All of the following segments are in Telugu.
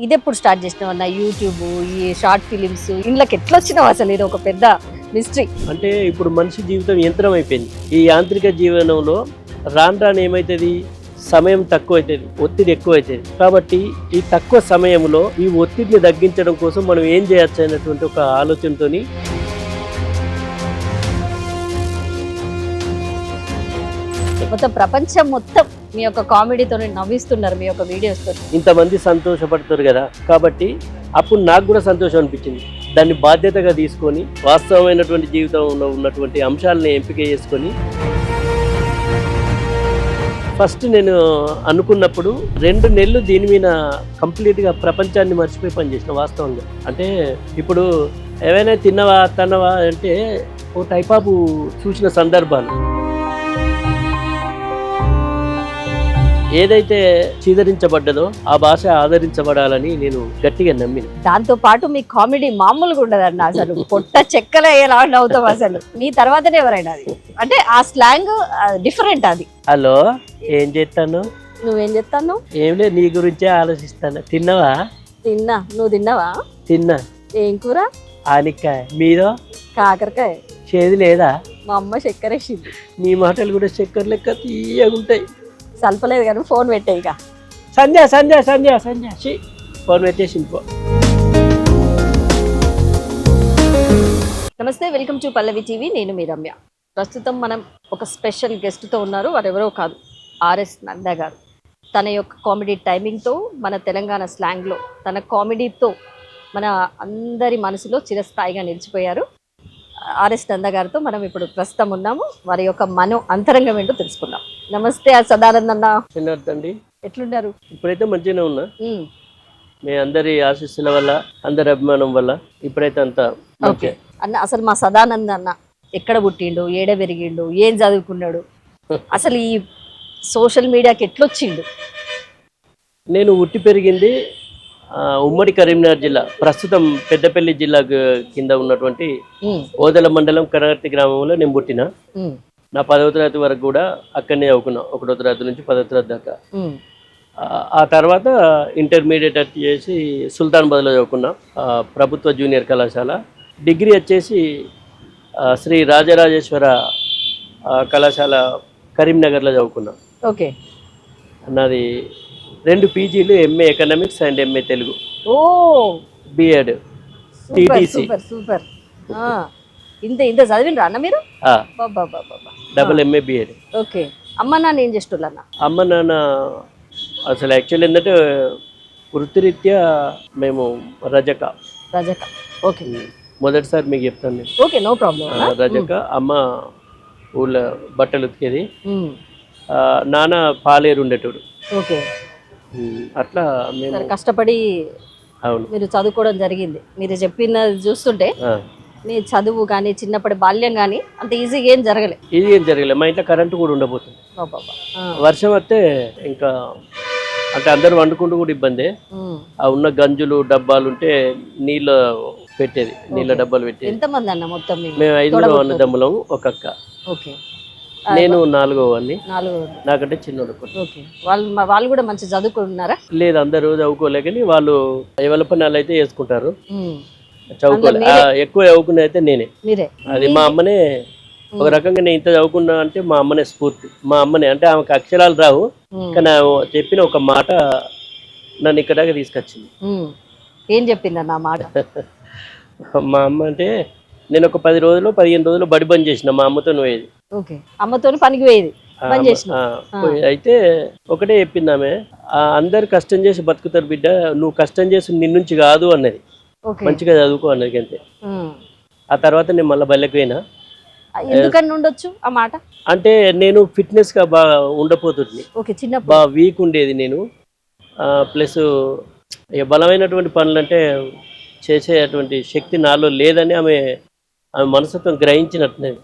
ఇదెప్పుడు స్టార్ట్ చేసినావు అన్న యూట్యూబ్ ఈ షార్ట్ ఫిలిమ్స్ ఇంట్లోకి ఎట్లా వచ్చినావు అసలు ఇది ఒక పెద్ద మిస్టరీ. అంటే ఇప్పుడు మనిషి జీవితం యంత్రం అయిపోయింది. ఈ యాంత్రిక జీవనంలో రాను ఏమవుతుంది, సమయం తక్కువ అవుతుంది, ఒత్తిడి ఎక్కువ అవుతుంది. కాబట్టి ఈ తక్కువ సమయంలో ఈ ఒత్తిడిని తగ్గించడం కోసం మనం ఏం చేయొచ్చు అనేటువంటి ఒక ఆలోచనతోని మొత్తం ప్రపంచం మొత్తం మీ యొక్క కామెడీతో నవ్విస్తున్నారు మీ యొక్క వీడియోస్ తో. ఇంతమంది సంతోషపడుతారు కదా, కాబట్టి అప్పుడు నాకు కూడా సంతోషం అనిపించింది. దాన్ని బాధ్యతగా తీసుకొని వాస్తవమైనటువంటి జీవితంలో ఉన్నటువంటి అంశాలను ఎంపిక చేసుకొని ఫస్ట్ నేను అనుకున్నప్పుడు 2 నెలలు దీని మీద కంప్లీట్గా ప్రపంచాన్ని మర్చిపోయి పనిచేసిన వాస్తవంగా. అంటే ఇప్పుడు ఏవైనా తిన్నవా తన్నవా అంటే ఓ టైప్ ఆఫ్ చూసిన సందర్భాలు. ఏదైతే చీదరించబడ్డదో ఆ భాష ఆదరించబడాలని నేను గట్టిగా నమ్మిన. దాంతో పాటు మీ కామెడీ మామూలుగా ఉండదన్న, అసలు పొట్ట చెక్కల ఎలా నవ్వుతాం అసలు. మీ తర్వాతనే ఎవరైనా అది అంటే ఆ స్లాంగ్ డిఫరెంట్ అది. హలో, ఏం చేస్తాను? నువ్వేం చెప్తాను? ఏం లేదు, నీ గురించే ఆలోచిస్తాను. తిన్నవా? తిన్నా. నువ్వు తిన్నావా? తిన్నా. ఏం కూర? ఆనిక్కాయ. మీదో? కాకరకాయ. చేదు లేదా? మా అమ్మ చక్కెర వేసింది. నీ మాటలు కూడా చక్కెర లెక్క తీయగుంటాయి. సల్పలేదు కానీ ఫోన్ పెట్టే ఇక. సంధ్య సంధ్య సంధ్య సంధ్య ఫోన్ పెట్టేసింది. నమస్తే, వెల్కమ్ టు పల్లవి టీవీ. నేను మీ రమ్య. ప్రస్తుతం మనం ఒక స్పెషల్ గెస్ట్తో ఉన్నారు. వారెవరో కాదు, ఆర్ఎస్ నందా గారు. తన యొక్క కామెడీ టైమింగ్తో, మన తెలంగాణ స్లాంగ్లో తన కామెడీతో మన అందరి మనసులో చిరస్థాయిగా నిలిచిపోయారు. ఆర్ఎస్ నందా గారితో మనం ఇప్పుడు ప్రస్తుతం ఉన్నాము. వారి యొక్క మనో అంతరంగం ఏంటో తెలుసుకుందాం. నమస్తే సదానంద్ అన్న. చిన్నదండి, ఎట్లున్నారు? ఇప్పుడైతే మంచిగానే ఉన్నా. మీ అందరి ఆశీస్సుల వల్ల, అందరి అభిమానం వల్ల ఇప్పుడైతే అంతా ఓకే అన్న. అసలు మా సదానంద్ అన్న ఎక్కడ పుట్టిండు, ఏడ పెరిగిండు, ఏం చదువుకున్నాడు, అసలు ఈ సోషల్ మీడియాకి ఎట్లొచ్చిండు? నేను ఉట్టి పెరిగింది ఉమ్మడి కరీంనగర్ జిల్లా, ప్రస్తుతం పెద్దపల్లి జిల్లా కింద ఉన్నటువంటి ఓదెల మండలం కరగర్తి గ్రామంలో నేను పుట్టిన. నా 10వ తరగతి వరకు కూడా అక్కడనే చదువుకున్నా, 1వ తరగతి నుంచి 10వ తరగతి దాకా. ఆ తర్వాత ఇంటర్మీడియట్ చేసి సుల్తానాబాద్లో చదువుకున్నా, ప్రభుత్వ జూనియర్ కళాశాల. డిగ్రీ వచ్చేసి శ్రీ రాజరాజేశ్వర కళాశాల కరీంనగర్లో చదువుకున్నా. ఓకే. నాది 2 పీజీలు, MA economics and MA Telugu. ఓ, బిఎడ్, టీటీసీ. Super super. ఇంత ఇంత చదివినరా అన్న మీరు? Double MA BEd. ఓకే. అమ్మ నాన్న ఏం చేస్తున్నారు అన్న? అమ్మ నాన్న అసలు యాక్చువల్ ఏంటంటే వృత్తిరీత్యా మేము రజక. ఓకే. మొదటిసారి మీకు చెప్తాను నేను. Okay, no problem. రజక. అమ్మ ఊళ్ళో బట్టలు ఉతికేది, నాన్న పాలేరు ఉండేటోడు. ఓకే. అట్లా మేము కష్టపడి అవును మీరు చదువుకోవడం జరిగింది. మీరు చెప్పినది చూస్తుంటే మీ చదువు కానీ చిన్నప్పటి బాల్యం కానీ అంత ఈజీగా ఏం జరగలే. మా ఇంట్లో కరెంటు కూడా ఉండబోతుంది. వర్షం వస్తే ఇంకా అంటే అందరూ వండుకుంటూ కూడా ఇబ్బంది. ఆ ఉన్న గంజులు డబ్బాలు ఉంటే నీళ్ళ పెట్టేది, నీళ్ళ డబ్బాలు పెట్టేది. ఎంతమంది అన్న మొత్తం? మేము 5 అన్నదమ్ములము, ఒక అక్క. ఓకే. నేను 4వవాడిని, 4 నాకంటే చిన్నోడు. ఓకే. వాళ్ళు కూడా మంచి చదువుకుంటున్నారా? లేదు, అందరూ చదువుకోలే, కానీ వాళ్ళు ఎవరి పనులు అయితే చేసుకుంటారు. చదువుకోలే, ఎక్కువ చదువుకునే అయితే నేనే. అది మా అమ్మనే ఒక రకంగా. నేను ఇంత చదువుకున్నా అంటే మా అమ్మనే స్ఫూర్తి. మా అమ్మనే అంటే ఆమెకు అక్షరాలు రావు, కానీ చెప్పిన ఒక మాట నన్ను ఇక్కడ దాకా తీసుకొచ్చింది. ఏం చెప్పింది అన్న మాట? మా అమ్మ అంటే నేను ఒక 10 రోజులు 15 రోజులు బడి బంద్ చేసిన, మా అమ్మతో పోయేది. ఓకే. అమ్మతో పనికి పోయేది. అయితే ఒకటే చెప్పింది ఆమె, అందరు కష్టం చేసి బతుకుతారు బిడ్డ, నువ్వు కష్టం చేసి నిన్నుంచి కాదు అన్నది. మంచిగా చదువుకో అన్నది అంతే. ఆ తర్వాత నేను మళ్ళీ బల్లెకి పోయినా. ఎందుకని ఉండొచ్చు ఆ మాట? అంటే నేను ఫిట్నెస్ గా బాగా ఉండపోతుంది, బాగా వీక్ ఉండేది నేను. ప్లస్ బలమైనటువంటి పనులు అంటే చేసేటువంటి శక్తి నాలో లేదని ఆమె మనస్తత్వం గ్రహించినట్టున్నది.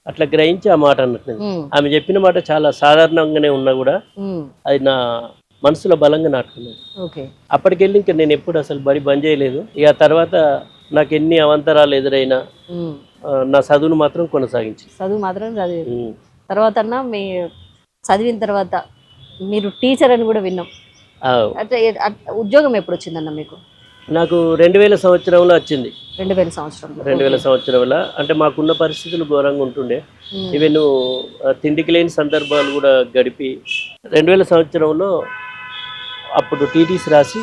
అట్లా గ్రహించి ఆ మాట అన్నట్టున్నది. ఆమె చెప్పిన మాట చాలా సాధారణంగానే ఉన్నా కూడా అది నా మనసులో బలంగా నాటుకున్నది. అప్పటికెళ్ళి ఇంకా నేను ఎప్పుడు అసలు బడి బంద్ చేయలేదు. ఇక తర్వాత నాకు ఎన్ని అవంతరాలు ఎదురైనా నా చదువును మాత్రం కొనసాగించి తర్వాత మీ చదివిన తర్వాత మీరు టీచర్ అని కూడా విన్నాం. ఆ, అంటే ఉద్యోగం ఎప్పుడు వచ్చిందన్న మీకు? నాకు 2000 సంవత్సరంలో వచ్చింది. 2000 సంవత్సరంలో. 2000 సంవత్సరంలో అంటే మాకున్న పరిస్థితులు ఘోరంగా ఉంటుండే. ఈవెన్ తిండికి లేని సందర్భాలు కూడా గడిపి 2000 సంవత్సరంలో అప్పుడు టీటీసీ రాసి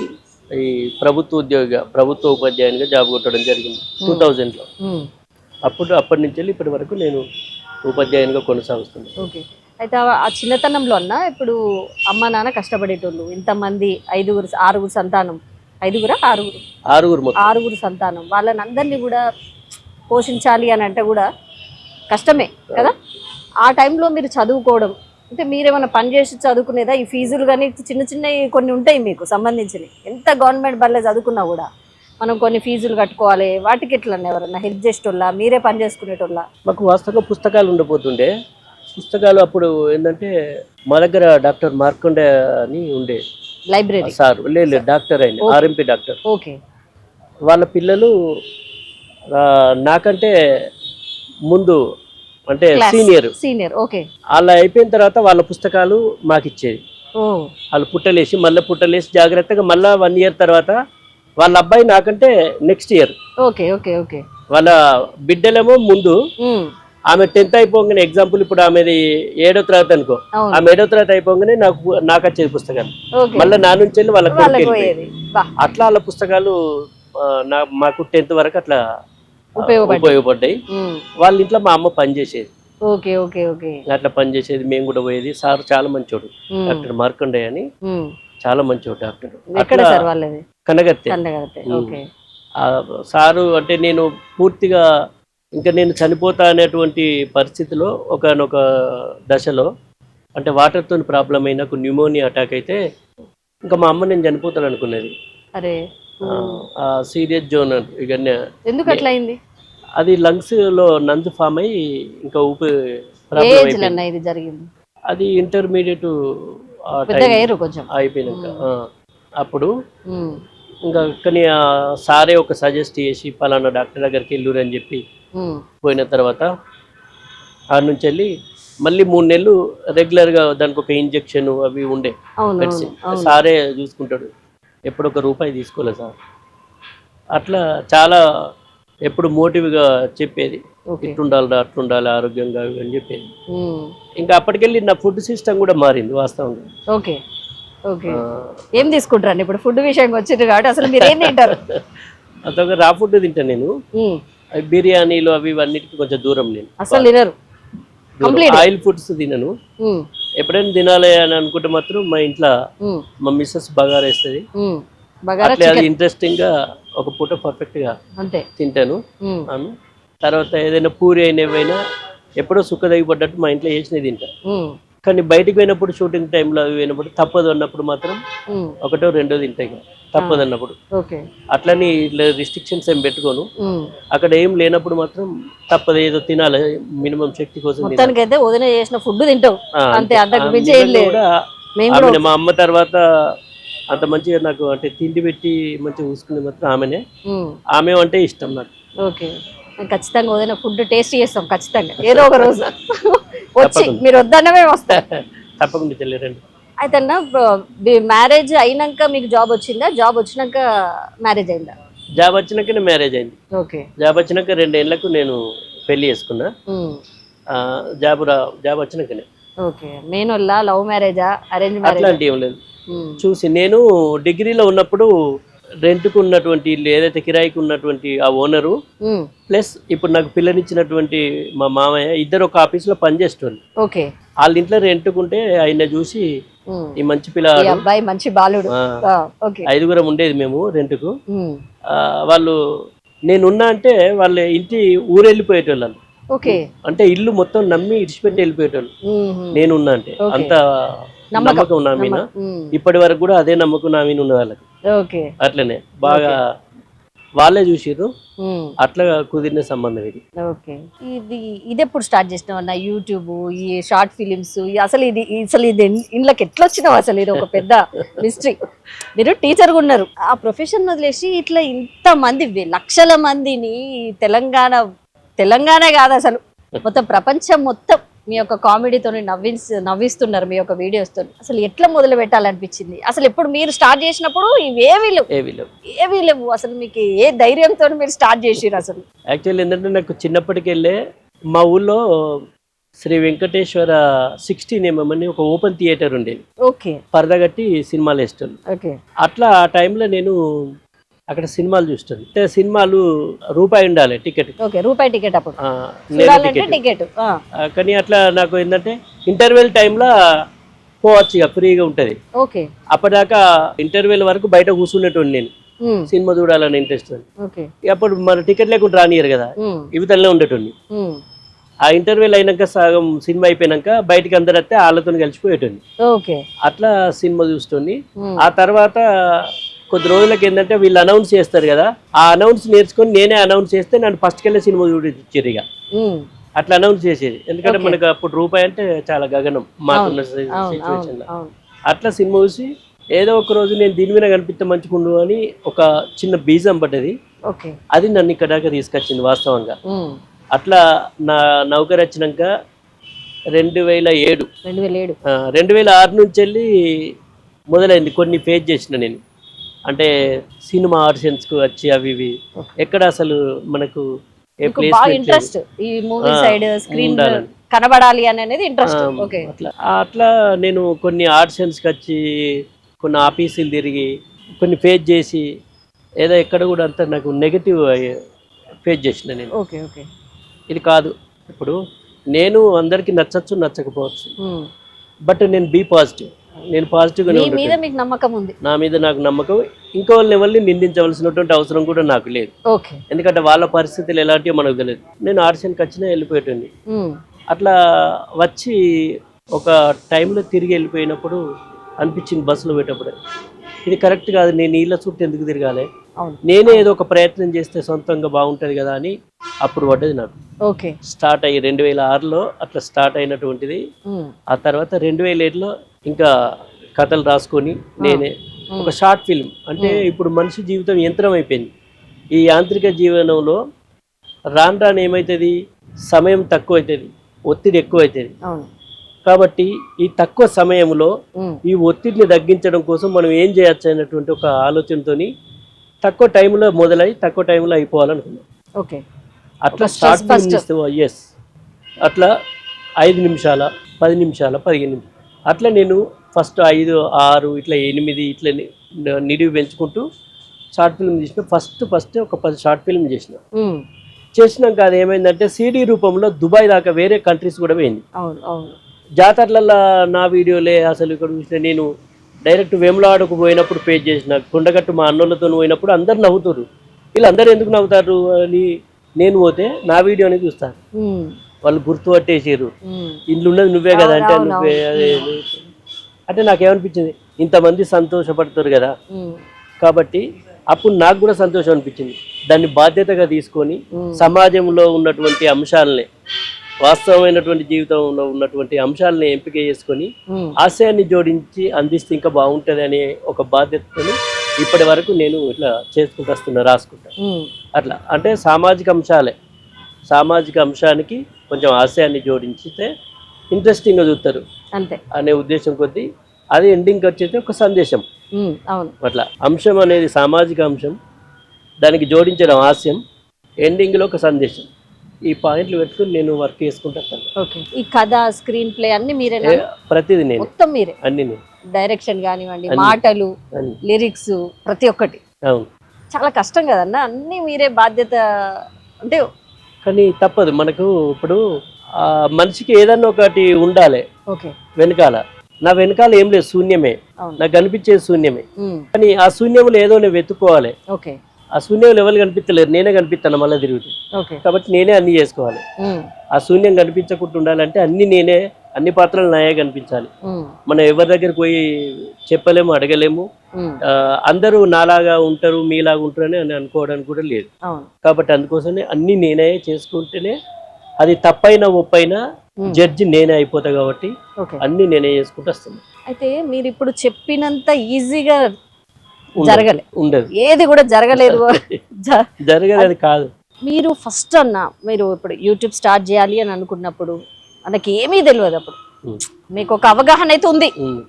ఈ ప్రభుత్వ ఉపాధ్యాయునిగా జాబ్ కొట్టడం జరిగింది 2000లో. అప్పటి నుంచి వెళ్ళి ఇప్పటి వరకు నేను ఉపాధ్యాయునిగా కొనసాగుతున్నాను. ఓకే. అయితే ఆ చిన్నతనంలో అన్న ఇప్పుడు అమ్మ నాన్న కష్టపడేటోళ్ళు, ఇంతమంది 6 సంతానం, 6 సంతానం, వాళ్ళని అందరినీ కూడా పోషించాలి అని అంటే కూడా కష్టమే కదా. ఆ టైంలో మీరు చదువుకోవడం అంటే మీరేమైనా పని చేసి చదువుకునేదా? ఈ ఫీజులు కానీ చిన్న చిన్నవి కొన్ని ఉంటాయి మీకు సంబంధించినవి. ఎంత గవర్నమెంట్ బల్లే చదువుకున్నా కూడా మనం కొన్ని ఫీజులు కట్టుకోవాలి. వాటికి ఎట్లా ఎవరన్నా హెల్ప్ చేసేటోళ్ళ, మీరే పని చేసుకునేటోళ్ళ? మాకు వాస్తవంగా పుస్తకాలు ఉండబోతుండే. పుస్తకాలు అప్పుడు ఏంటంటే మా దగ్గర డాక్టర్ మార్కండే అని ఉండే లైబ్రరీ సార్, లేదు డాక్టర్ అయిన ఆర్ఎంపీ డాక్టర్. ఓకే. వాళ్ళ పిల్లలు నాకంటే ముందు అంటే సీనియర్. ఓకే. అలా అయిపోయిన తర్వాత వాళ్ళ పుస్తకాలు మాకు ఇచ్చేది. వాళ్ళు పుట్టలేసి జాగ్రత్తగా మళ్ళీ 1 year తర్వాత వాళ్ళ అబ్బాయి నాకంటే next year. Okay okay okay. వాళ్ళ బిడ్డలేమో ముందు. ఆమె 10th అయిపోగానే ఎగ్జాంపుల్ ఇప్పుడు ఆమెది 7వ తరగతి అనుకో, ఆమె 7వ తరగతి అయిపోగానే నాకు వచ్చేది పుస్తకాలు. మళ్ళీ నా నుంచి వెళ్ళి వాళ్ళకి అట్లా వాళ్ళ పుస్తకాలు మాకు 10th వరకు అట్లా ఉపయోగపడ్డాయి. వాళ్ళ ఇంట్లో మా అమ్మ పనిచేసేది. Okay okay okay. అట్లా పనిచేసేది, మేము కూడా పోయేది. సార్ చాలా మంచోడు, డాక్టర్ మార్కండే అని, చాలా మంచోడు డాక్టర్. కనగర్తే. సారు అంటే నేను పూర్తిగా ఇంకా నేను చనిపోతా అనేటువంటి పరిస్థితిలో ఒకనొక దశలో అంటే వాటర్తో ప్రాబ్లం అయిన నాకు న్యూమోనియా అటాక్ అయితే ఇంకా మా అమ్మ నేను చనిపోతాను అనుకున్నది. అరే, సీరియస్ జోన్ ఇక. ఎందుకు అట్లా అయింది? అది లంగ్స్ లో నంజు ఫామ్ అయ్యి ఇంకా జరిగింది. అది ఇంటర్మీడియట్ అయిపోయినాక అప్పుడు ఇంకా కానీ సారే ఒక సజెస్ట్ చేసి పలానా డాక్టర్ దగ్గరికి వెళ్ళురు అని చెప్పి పోయిన తర్వాత ఆ నుంచి వెళ్ళి మళ్ళీ 3 నెలలు రెగ్యులర్గా దానికి ఒక ఇంజెక్షన్ అవి ఉండే మెడిసిన్ సారే చూసుకుంటాడు. ఎప్పుడు ₹1 తీసుకోలేదు సార్. అట్లా చాలా ఎప్పుడు మోటివ్గా చెప్పేది, ఇట్లుండాలి అట్లుండాలి ఆరోగ్యంగా అని చెప్పేది. ఇంకా అప్పటికెళ్ళి నా ఫుడ్ సిస్టమ్ కూడా మారింది వాస్తవంగా. Okay okay. ఏం తీసుకుంటారండి ఇప్పుడు ఫుడ్ విషయంగా వచ్చింది కాబట్టి? అసలు మీరు ఏం తింటారు? అదొక రా ఫుడ్ తింటాను నేను. బిర్యానీలు అవి అన్నిటికీ కొంచెం దూరం. నేను అసలు తినరు, ఆయిల్ ఫుడ్స్ తినను. ఎప్పుడైనా తినాలి అని అనుకుంటే మాత్రం మా ఇంట్లో మా మిస్సెస్ బగారా వేస్తుంది. అట్లా అది ఇంట్రెస్టింగ్ గా ఒక పూట పర్ఫెక్ట్ గా తింటాను. తర్వాత ఏదైనా పూరి అయినా ఏవైనా ఎప్పుడో సుక్క తగ్గిపడ్డట్టు మా ఇంట్లో వేసినవి తింటా. కానీ బయటికి పోయినప్పుడు షూటింగ్ టైంలో అవి పోయినప్పుడు తప్పదు అన్నప్పుడు మాత్రం 1, 2 తింటాయి తప్పదు అన్నప్పుడు. అట్లని రిస్ట్రిక్షన్స్ ఏం పెట్టుకోను. అక్కడ ఏం లేనప్పుడు మాత్రం తప్పదు, ఏదో తినాలి మినిమం శక్తి కోసం. వదిన చేసిన ఫుడ్ తింటాం. మా అమ్మ తర్వాత అంత మంచిగా నాకు అంటే తిండి పెట్టి మంచిగా చూసుకునే మాత్రం ఆమెనే. ఆమె అంటే ఇష్టం నాకు. ఓకే, ఖచ్చితంగా వదిన ఫుడ్ టేస్ట్ చేస్తాం ఖచ్చితంగా ఏదో ఒక రోజు వచ్చి. మీరు వద్దన్నమే వస్తాం తప్పకుండా చెల్లిరండి. అయితే అన్న మ్యారేజ్ అయినాక మీకు జాబ్ వచ్చిందా? జాబ్ వచ్చినాక మ్యారేజ్ అయిందా? జాబ్ వచ్చినాకనే మ్యారేజ్ అయింది. ఓకే. జాబ్ వచ్చినాక 2 ఏళ్లకు నేను పెళ్లి చేసుకున్నా. జాబ్ వచ్చినాకనే. ఓకే. మెయిన్ లవ్ మ్యారేజా అరేంజ్ మ్యారేజ్? అట్లాంటి ఏం లేదు. చూసి నేను డిగ్రీలో ఉన్నప్పుడు రెంట్కు ఉన్నటువంటి ఇల్లు ఏదైతే కిరాయికి ఉన్నటువంటి ఆ ఓనరు ప్లస్ ఇప్పుడు నాకు పిల్లనిచ్చినటువంటి మా మామయ్య ఇద్దరు ఒక ఆఫీస్ లో పనిచేస్తుంది. ఓకే. వాళ్ళ ఇంట్లో రెంట్కుంటే ఆయన చూసి ఈ మంచి పిల్లవాడు మంచి బాలుడు 5గురం ఉండేది మేము రెంట్కు. వాళ్ళు నేనున్నా అంటే వాళ్ళ ఇంటి ఊరెళ్ళిపోయేటోళ్ళు. అంటే ఇల్లు మొత్తం నమ్మి ఇడిచిపెట్టి వెళ్ళిపోయేటోళ్ళు నేనున్నా అంటే. అంత నమ్మకం నా మీద ఇప్పటి వరకు కూడా అదే నమ్మకం నా మీద ఉన్న వాళ్ళకి. అట్లనే బాగా వాళ్ళే చూసిర్రు. అట్లా కుదిరిన సంబంధం ఇది. ఓకే. ఇది ఎప్పుడు స్టార్ట్ చేసినావు యూట్యూబ్, ఈ షార్ట్ ఫిలిమ్స్? అసలు ఇది ఇంట్లోకి ఎట్లా వచ్చినావు? అసలు ఇది ఒక పెద్ద మిస్టరీ. మీరు టీచర్గా ఉన్నారు, ఆ ప్రొఫెషన్ వదిలేసి ఇట్లా ఇంత మంది లక్షల మందిని తెలంగాణ కాదు అసలు మొత్తం ప్రపంచం మొత్తం మీ యొక్క కామెడీతో నవ్విస్తున్నారు మీ యొక్క వీడియోస్తో. అసలు ఎట్లా మొదలు పెట్టాలనిపించింది? అసలు ఎప్పుడు మీరు స్టార్ట్ చేసినప్పుడు ఏవీ లేవు అసలు, మీకు ఏ ధైర్యంతో మీరు స్టార్ట్ చేసిరు అసలు? యాక్చువల్లీ ఏంటంటే నాకు చిన్నప్పటికెళ్ళే మా ఊళ్ళో శ్రీ వెంకటేశ్వర 16mm అని ఒక ఓపెన్ థియేటర్ ఉండేది. ఓకే. పరదా కట్టి సినిమాలు వేస్తాను. ఓకే. అట్లా ఆ టైంలో నేను అక్కడ సినిమాలు చూస్తాను. అంటే సినిమాలు రూపాయి ఉండాలి టికెట్. ఓకే, రూపాయి టికెట్ అప్పుడు టికెట్. కానీ అట్లా నాకు ఏంటంటే ఇంటర్వెల్ టైంలో పోవచ్చు, ఇక ఫ్రీగా ఉంటుంది. ఓకే. అప్పటిదాకా ఇంటర్వెల్ వరకు బయట కూర్చునేటోని నేను, సినిమా చూడాలని ఇంట్రెస్ట్. అప్పుడు మన టికెట్ లేకుండా రానియరు కదా, ఇవితలనే ఉండేటోని. ఆ ఇంటర్వెల్ అయినాక సగం సినిమా అయిపోయినాక బయటికి అందరు వస్తే వాళ్ళతో కలిసిపోయేటోని. అట్లా సినిమా చూస్తుంది. ఆ తర్వాత కొద్ది రోజులకి ఏంటంటే వీళ్ళు అనౌన్స్ చేస్తారు కదా, ఆ అనౌన్స్ నేర్చుకొని నేనే అనౌన్స్ చేస్తే నన్ను ఫస్ట్కి వెళ్ళే సినిమా చూడించారు. ఇక అట్లా అనౌన్స్ చేసేది, ఎందుకంటే మనకు అప్పుడు రూపాయి అంటే చాలా గగనం మాకున్న సిచ్యువేషన్ లో. అట్లా సినిమా చూసి ఏదో ఒక రోజు నేను దీని మీద కనిపిస్తే మంచిగుండు అని ఒక చిన్న బీజం పడ్డది. అది నన్ను ఇక్కడ దాకా తీసుకొచ్చింది వాస్తవంగా. అట్లా నా నౌకరు వచ్చినాక 2007 2006 నుంచి వెళ్ళి మొదలైంది. కొన్ని ఫేస్ చేసిన నేను, అంటే సినిమా ఆడిషన్స్కు వచ్చి అవి ఇవి ఎక్కడ అసలు మనకు ఏ ప్లేస్ ఇంట్రెస్ట్ ఈ మూవీ సైడ్ స్క్రీన్ కనబడాలి అనేది ఇంట్రెస్ట్. అట్లా నేను కొన్ని ఆడిషన్స్కి వచ్చి కొన్ని ఆఫీసులు తిరిగి కొన్ని ఫేస్ చేసి ఏదో ఎక్కడ కూడా అంత నాకు నెగటివ్ ఫేస్ చేసిన నేను. ఓకే. ఓకే. ఇది కాదు, ఇప్పుడు నేను అందరికి నచ్చచ్చు నచ్చకపోవచ్చు, బట్ నేను బీ పాజిటివ్, నేను పాజిటివ్గానే ఉంటాను. మీకు నమ్మకం ఉంది? నా మీద నాకు నమ్మకం. ఇంకా వాళ్ళని ఎవరిని నిందించవలసినటువంటి అవసరం కూడా నాకు లేదు. ఎందుకంటే వాళ్ళ పరిస్థితులు ఎలాంటివో మనకు తెలియదు. నేను ఆడిషన్కి వచ్చినా వెళ్ళిపోయేటండి. అట్లా వచ్చి ఒక టైంలో తిరిగి వెళ్ళిపోయినప్పుడు అనిపించింది బస్సులో పోయేటప్పుడు, ఇది కరెక్ట్ కాదు, నేను నీళ్ళ చుట్టూ ఎందుకు తిరగాలి, నేనే ఏదో ఒక ప్రయత్నం చేస్తే సొంతంగా బాగుంటుంది కదా అని అప్పుడు పడ్డది నాకు. స్టార్ట్ అయ్యి 2006లో అట్లా స్టార్ట్ అయినటువంటిది. ఆ తర్వాత 2007లో ఇంకా కథలు రాసుకొని నేనే ఒక షార్ట్ ఫిల్మ్, అంటే ఇప్పుడు మనిషి జీవితం యంత్రం అయిపోయింది. ఈ యాంత్రిక జీవనంలో రాను రాను ఏమవుతుంది, సమయం తక్కువ అవుతుంది, ఒత్తిడి ఎక్కువ అవుతుంది. కాబట్టి ఈ తక్కువ సమయంలో ఈ ఒత్తిడిని తగ్గించడం కోసం మనం ఏం చేయొచ్చు అనేటువంటి ఒక ఆలోచనతోని తక్కువ టైంలో మొదలై తక్కువ టైంలో అయిపోవాలనుకున్నాం. అట్లా స్టార్ట్ ఎస్ అట్లా 5 నిమిషాల 10 నిమిషాల 15 నిమిషాలు అట్లా నేను ఫస్ట్ 5 6 ఇట్లా 8 ఇట్లా నిడివి పెంచుకుంటూ షార్ట్ ఫిల్మ్ చేసిన. ఫస్ట్ ఒక 10 షార్ట్ ఫిల్మ్ చేసినాక అది ఏమైందంటే సీడీ రూపంలో దుబాయ్ దాకా వేరే కంట్రీస్ కూడా పోయింది. జాతరలలో నా వీడియోలే అసలు ఇక్కడ చూసిన. నేను డైరెక్ట్ వేములవాడకు పోయినప్పుడు పేజ్ చేసిన, కొండగట్టు మా అన్నోళ్ళతో పోయినప్పుడు అందరు నవ్వుతారు, వీళ్ళందరూ ఎందుకు నవ్వుతారు అని నేను పోతే నా వీడియోని చూస్తారు, వాళ్ళు గుర్తుపట్టేసారు, ఇంట్లో ఉన్నది నువ్వే కదా అంటే నువ్వే అదే అంటే నాకేమనిపించింది, ఇంతమంది సంతోషపడతారు కదా, కాబట్టి అప్పుడు నాకు కూడా సంతోషం అనిపించింది. దాన్ని బాధ్యతగా తీసుకొని సమాజంలో ఉన్నటువంటి అంశాలనే, వాస్తవమైనటువంటి జీవితంలో ఉన్నటువంటి అంశాలని ఎంపిక చేసుకొని ఆశయాన్ని జోడించి అందిస్తే ఇంకా బాగుంటుంది అనే ఒక బాధ్యతతో ఇప్పటి వరకు నేను ఇట్లా చేసుకుంటూ వస్తున్నా, రాసుకుంటా. అట్లా అంటే సామాజిక అంశానికి కొంచెం ఆశయాన్ని జోడించితే ఇంట్రెస్టింగ్గా చూస్తారు అంతే అనే ఉద్దేశం కొద్దీ అది ఎండింగ్ వచ్చేసి ఒక సందేశం. అట్లా అంశం అనేది సామాజిక అంశం, దానికి జోడించడం హాస్యం, ఎండింగ్లో ఒక సందేశం. ఈ పాయింట్లు పెట్టుకుని నేను వర్క్ చేసుకుంటాను. ఈ కథ, స్క్రీన్ ప్లే అన్ని మీరే? ప్రతిదీ నేను, మొత్తం మీరే, అన్ని నేను. డైరెక్షన్ కానివ్వండి, మాటలు, లిరిక్స్, ప్రతి ఒక్కటి. అవును, చాలా కష్టం కదన్న, అన్ని మీరే బాధ్యత అంటే. కానీ తప్పదు మనకు. ఇప్పుడు మనిషికి ఏదన్నా ఒకటి ఉండాలి వెనకాల. నా వెనకాల ఏం లేదు, శూన్యమే, నాకు కనిపించేది శూన్యమే. కానీ ఆ శూన్యంలో ఏదో నేను వెతుక్కోవాలి. ఆ శూన్యం ఎవరు కనిపించలేరు, నేనే కనిపిస్తాను మళ్ళీ తిరుగుతుంది. కాబట్టి నేనే అన్ని చేసుకోవాలి. ఆ శూన్యం కనిపించకుండా ఉండాలంటే అన్ని పాత్రలు నాయే కనిపించాలి. మనం ఎవరి దగ్గరికి పోయి చెప్పలేము, అడగలేము. అందరూ నాలాగా ఉంటారు, మీలాగా ఉంటారు అని అనుకోవడానికి కూడా లేదు. కాబట్టి అందుకోసమే అన్ని నేనే చేసుకుంటేనే అది తప్పైనా ఒప్పైనా జడ్జి నేనే అయిపోతా. కాబట్టి అన్ని నేనే చేసుకుంటూ వస్తున్నా. అయితే మీరు ఇప్పుడు చెప్పినంత ఈజీగా ఉండదు, ఏది కూడా జరగలేదు. జరగలేదు కాదు. మీరు ఫస్ట్ మీరు ఇప్పుడు యూట్యూబ్ స్టార్ట్ చేయాలి అని అనుకున్నప్పుడు మనకి ఏమీ తెలియదు అప్పుడు. ఉమ్, మీకు ఒక అవగాహన అయితే ఉంది, ఉమ్.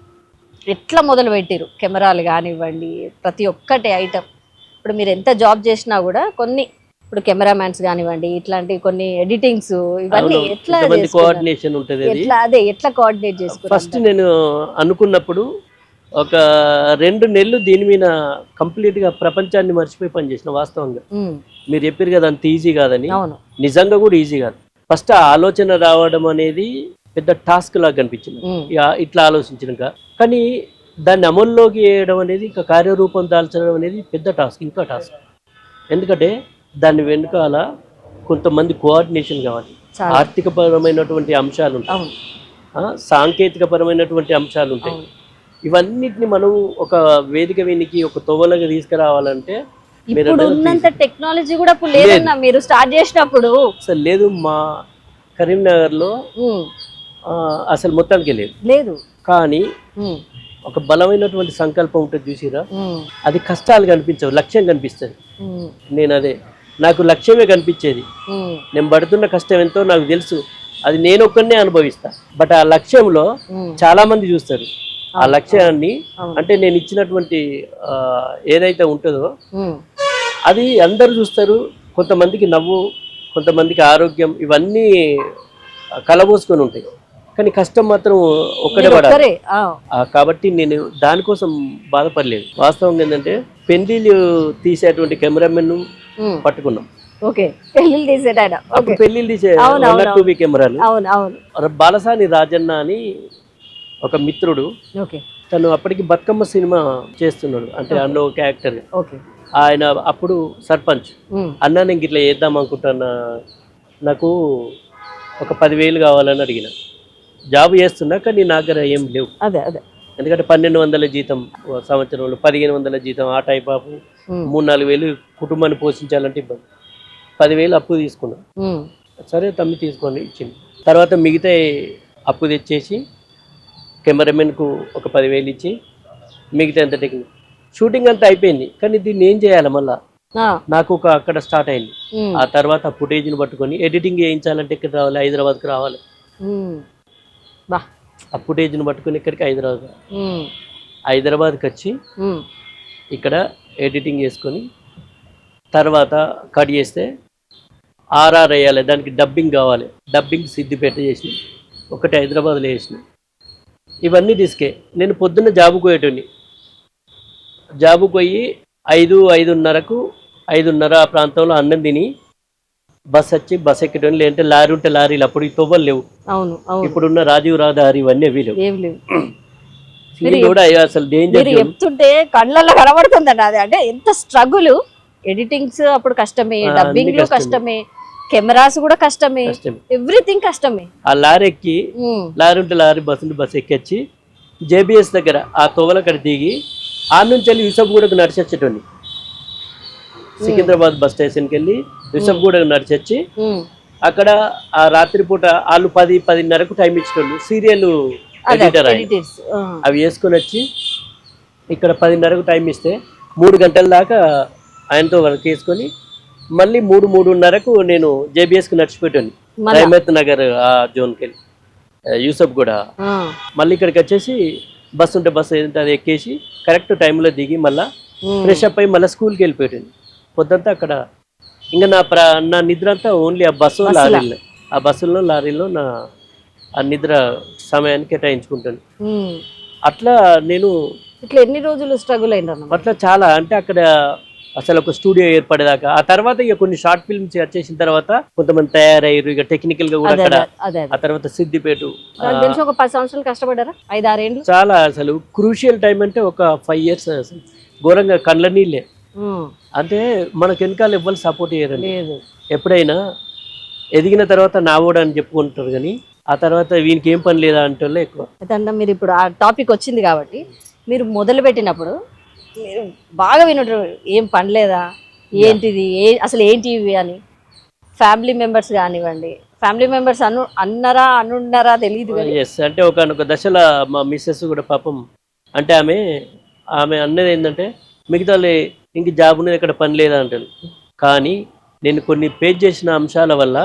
ఎట్లా మొదలు పెట్టారు కెమెరాలు కానివ్వండి, ప్రతి ఒక్కటి ఐటమ్. ఇప్పుడు మీరు ఎంత జాబ్ చేసినా కూడా కొన్ని, ఇప్పుడు కెమెరామ్యాన్స్ కానివ్వండి, ఇట్లాంటి కొన్ని ఎడిటింగ్స్ ఇవన్నీ అవును, ఎట్లా ఇంతమంది చేసుకున్నారు? కోఆర్డినేషన్ ఉంటుంది. అది ఎట్లా ఎట్లా కోఆర్డినేట్ చేసుకున్నారు? ఫస్ట్ నేను అనుకున్నప్పుడు ఒక 2 నెలలు దీని మీద కంప్లీట్గా ప్రపంచాన్ని మర్చిపోయి పనిచేసిన వాస్తవంగా. ఉమ్, మీరు చెప్పారు కదా అంత ఈజీ కాదని, అవును. నిజంగా కూడా ఈజీ కాదు. ఫస్ట్ ఆ ఆలోచన రావడం అనేది పెద్ద టాస్క్ లాగా కనిపించింది ఉమ్, ఇట్లా ఆలోచించినాక. కానీ దాన్ని అమల్లోకి వేయడం అనేది, ఇంకా కార్యరూపం దాల్చడం అనేది పెద్ద టాస్క్, ఇంకా టాస్క్. ఎందుకంటే దాని వెనుకాల కొంతమంది కోఆర్డినేషన్ కావాలి, చాలా. ఆర్థికపరమైనటువంటి అంశాలు ఉంటాయి, అవును, సాంకేతికపరమైనటువంటి అంశాలు ఉంటాయి. అవును. ఇవన్నిటిని మనం ఒక వేదిక వెనికి ఒక తొవ్వలగా తీసుకురావాలంటే ఇప్పుడు ఉన్నంత టెక్నాలజీ కూడా ఇప్పుడు లేదన్నా మీరు స్టార్ట్ చేసినప్పుడు. అసలు లేదు, మా కరీంనగర్లో ఉమ్, అసలు మొత్తానికి లేదు. లేదు. కానీ ఉమ్, ఒక బలమైనటువంటి సంకల్పం ఉంటుంది చూసిరా, ఉమ్, అది కష్టాలు కనిపించవు, లక్ష్యం కనిపిస్తుంది. ఉమ్, నేను అదే, నాకు లక్ష్యమే కనిపించేది. ఉమ్, నేను పడుతున్న కష్టం ఎంతో నాకు తెలుసు, అది నేను ఒక్కనే అనుభవిస్తా. బట్ ఆ లక్ష్యంలో ఉమ్, చాలా మంది చూస్తారు ఆ లక్ష్యాన్ని. అవును. అంటే నేను ఇచ్చినటువంటి ఏదైతే ఉంటుందో ఉమ్, అది అందరు చూస్తారు. కొంతమందికి నవ్వు, కొంతమందికి ఆరోగ్యం, ఇవన్నీ కలబోసుకొని ఉంటాయి. కానీ కష్టం మాత్రం ఒక్కడే మీరు పడాలి. ఒక్కరే. ఆ, కాబట్టి నేను దానికోసం బాధపడలేదు. వాస్తవం ఏంటంటే పెళ్లిళ్ళు తీసేటువంటి కెమెరామెన్ ఉమ్, పట్టుకున్నాం. ఓకే. పెళ్ళిళ్ళు తీసేటాయన. అప్పుడు పెళ్లిళ్ళు తీసే అవును, అవును, 1 కెమెరాలు. అవును, అవును. బాలసాని రాజన్న అని ఒక మిత్రుడు, ఓకే, తను అప్పటికి బతుకమ్మ సినిమా చేస్తున్నాడు, అంటే అన్న ఒక యాక్టర్. ఓకే. ఆయన అప్పుడు సర్పంచ్. ఉమ్, అన్న నేను ఇట్లా చేద్దాం అనుకుంటున్నా, నాకు ఒక 10,000 కావాలని అడిగిన. జాబ్ చేస్తున్నా కానీ నా దగ్గర ఏం లేవు. అదే అదే. ఎందుకంటే 1,200 జీతం సంవత్సరంలో, 1,500 జీతం, ఆ టైప్ ఆఫ్ ఉమ్, 3-4 వేలు కుటుంబాన్ని పోషించాలంటే ఇబ్బంది. 10,000 అప్పు తీసుకున్నా. ఉమ్, సరే తమ్మి తీసుకొని ఇచ్చింది. తర్వాత మిగతా అప్పు తెచ్చేసి కెమెరామెన్కు ఒక 10,000 ఇచ్చి మిగతా ఎంత టెక్నిక్ షూటింగ్ అంతా అయిపోయింది. కానీ దీన్ని ఏం చేయాలి మళ్ళా, ఆ, నాకు ఒక అక్కడ స్టార్ట్ అయింది. ఉమ్, ఆ తర్వాత ఫుటేజ్ని పట్టుకొని ఎడిటింగ్ చేయించాలంటే ఎక్కడ రావాలి, హైదరాబాద్కి రావాలి. ఉమ్, బా, ఆ ఫుటేజ్ని పట్టుకొని ఇక్కడికి ఉమ్, హైదరాబాద్కి వచ్చి ఉమ్, ఇక్కడ ఎడిటింగ్ చేసుకొని తర్వాత కట్ చేస్తే ఆర్ఆర్ వేయాలి, దానికి డబ్బింగ్ కావాలి. డబ్బింగ్ సిద్దిపేట చేసి ఒకటి హైదరాబాద్లో వేసిన. ఇవన్నీ రిస్కే. నేను పొద్దున్న జాబుకు పోయేటోని, జాబుకు పోయి 5-5:30కు 5:30 ఆ ప్రాంతంలో అన్నం తిని బస్ వచ్చి బస్ ఎక్కటోని, లేదంటే లారీ ఉంటే లారీలు. అప్పుడు ఈ తొవ్వలు లేవు. అవును, అవును. ఇప్పుడున్న రాజీవ్ రహదారి ఇవన్నీ అవి లేవు. ఏం లేవు. ఫీలింగ్ కూడా అసలు డేంజర్. మీరు చెప్తుంటే కళ్ళల్లో కనబడుతుందండి అది. అంటే ఎంత స్ట్రగుల్. ఎడిటింగ్స్ అప్పుడు కష్టమే, డబ్బింగ్ లో కష్టమే, కెమెరాస్ కూడా కష్టమే, ఎవ్రీథింగ్ కష్టమే. ఆ లారీ ఎక్కి, లారీ ఉంటే లారీ, బస్సు ఉంటే బస్సు ఎక్కొచ్చి జేబీఎస్ దగ్గర ఆ తొవ్వల కడ దిగి ఆ నుంచి వెళ్ళి యూసఫ్గూడకు నడిచొచ్చేటోని. సికింద్రాబాద్ బస్ స్టేషన్కి వెళ్ళి యూసఫ్గూడకు నడిచొచ్చి అక్కడ ఆ రాత్రిపూట వాళ్ళు 10-10:30కు టైం ఇచ్చేటోళ్ళు. సీరియల్ ఎడిటర్ అవి వేసుకొని వచ్చి ఇక్కడ 10:30కు టైం ఇస్తే 3 గంటల దాకా ఆయనతో వర్క్ చేసుకొని మళ్ళీ 3-3:30కు నేను జేబీఎస్కి నడిచిపోయాను. రహమత్ నగర్ ఆ జోన్కి వెళ్ళి యూసఫ్గూడ. మళ్ళీ ఇక్కడికి వచ్చేసి బస్సు ఉంటే బస్సు ఏదంటే అది ఎక్కేసి కరెక్ట్ టైంలో దిగి మళ్ళీ ఫ్రెష్ అప్ అయ్యి మళ్ళీ స్కూల్కి వెళ్ళిపోయాను. పొద్దంతా అక్కడ ఇంకా నా నిద్ర అంతా ఓన్లీ ఆ బస్సు లారీలో, ఆ బస్సుల్లో లారీలో నా ఆ నిద్ర సమయాన్ని కేటాయించుకుంటాను. అట్లా నేను ఇట్లా ఎన్ని రోజులు స్ట్రగుల్ అయినా అట్లా చాలా. అంటే అక్కడ అసలు ఒక స్టూడియో ఏర్పడేదాకా, ఆ తర్వాత ఇక కొన్ని షార్ట్ ఫిల్మ్స్ వచ్చేసిన తర్వాత కొంతమంది తయారయ్యారు ఇక టెక్నికల్ గా కూడా అక్కడ. ఆ తర్వాత సిద్దిపేట ఒక 10 సంవత్సరాలు కష్టపడ్డారా, 5-6 ఏళ్ళు. చాలా అసలు క్రూషియల్ టైం అంటే ఒక 5 years అసలు ఘోరంగా కండ్ల నీళ్ళే. అంటే మనకు వెనకాల ఎవ్వరు సపోర్ట్ చేయరండి. ఎప్పుడైనా ఎదిగిన తర్వాత నావోడు అని చెప్పుకుంటారు, కానీ ఆ తర్వాత వీనికి ఏం పని లేదా అంటే ఎక్కువ. అయితే మీరు ఇప్పుడు ఆ టాపిక్ వచ్చింది కాబట్టి, మీరు మొదలు పెట్టినప్పుడు మీరు బాగా వినరు, ఏం పని లేదా, ఏంటిది, అసలు ఏంటి ఇవి అని ఫ్యామిలీ మెంబర్స్ కానివ్వండి, ఫ్యామిలీ మెంబర్స్ అనున్నారా తెలియదు. ఎస్, అంటే ఒక దశలో మా మిస్సెస్ కూడా పాపం, అంటే ఆమె అన్నది ఏంటంటే మిగతా ఇంక జాబ్ ఉన్నది ఇక్కడ పని లేదా అంటాను. కానీ నేను కొన్ని పేజ్ చేసిన అంశాల వల్ల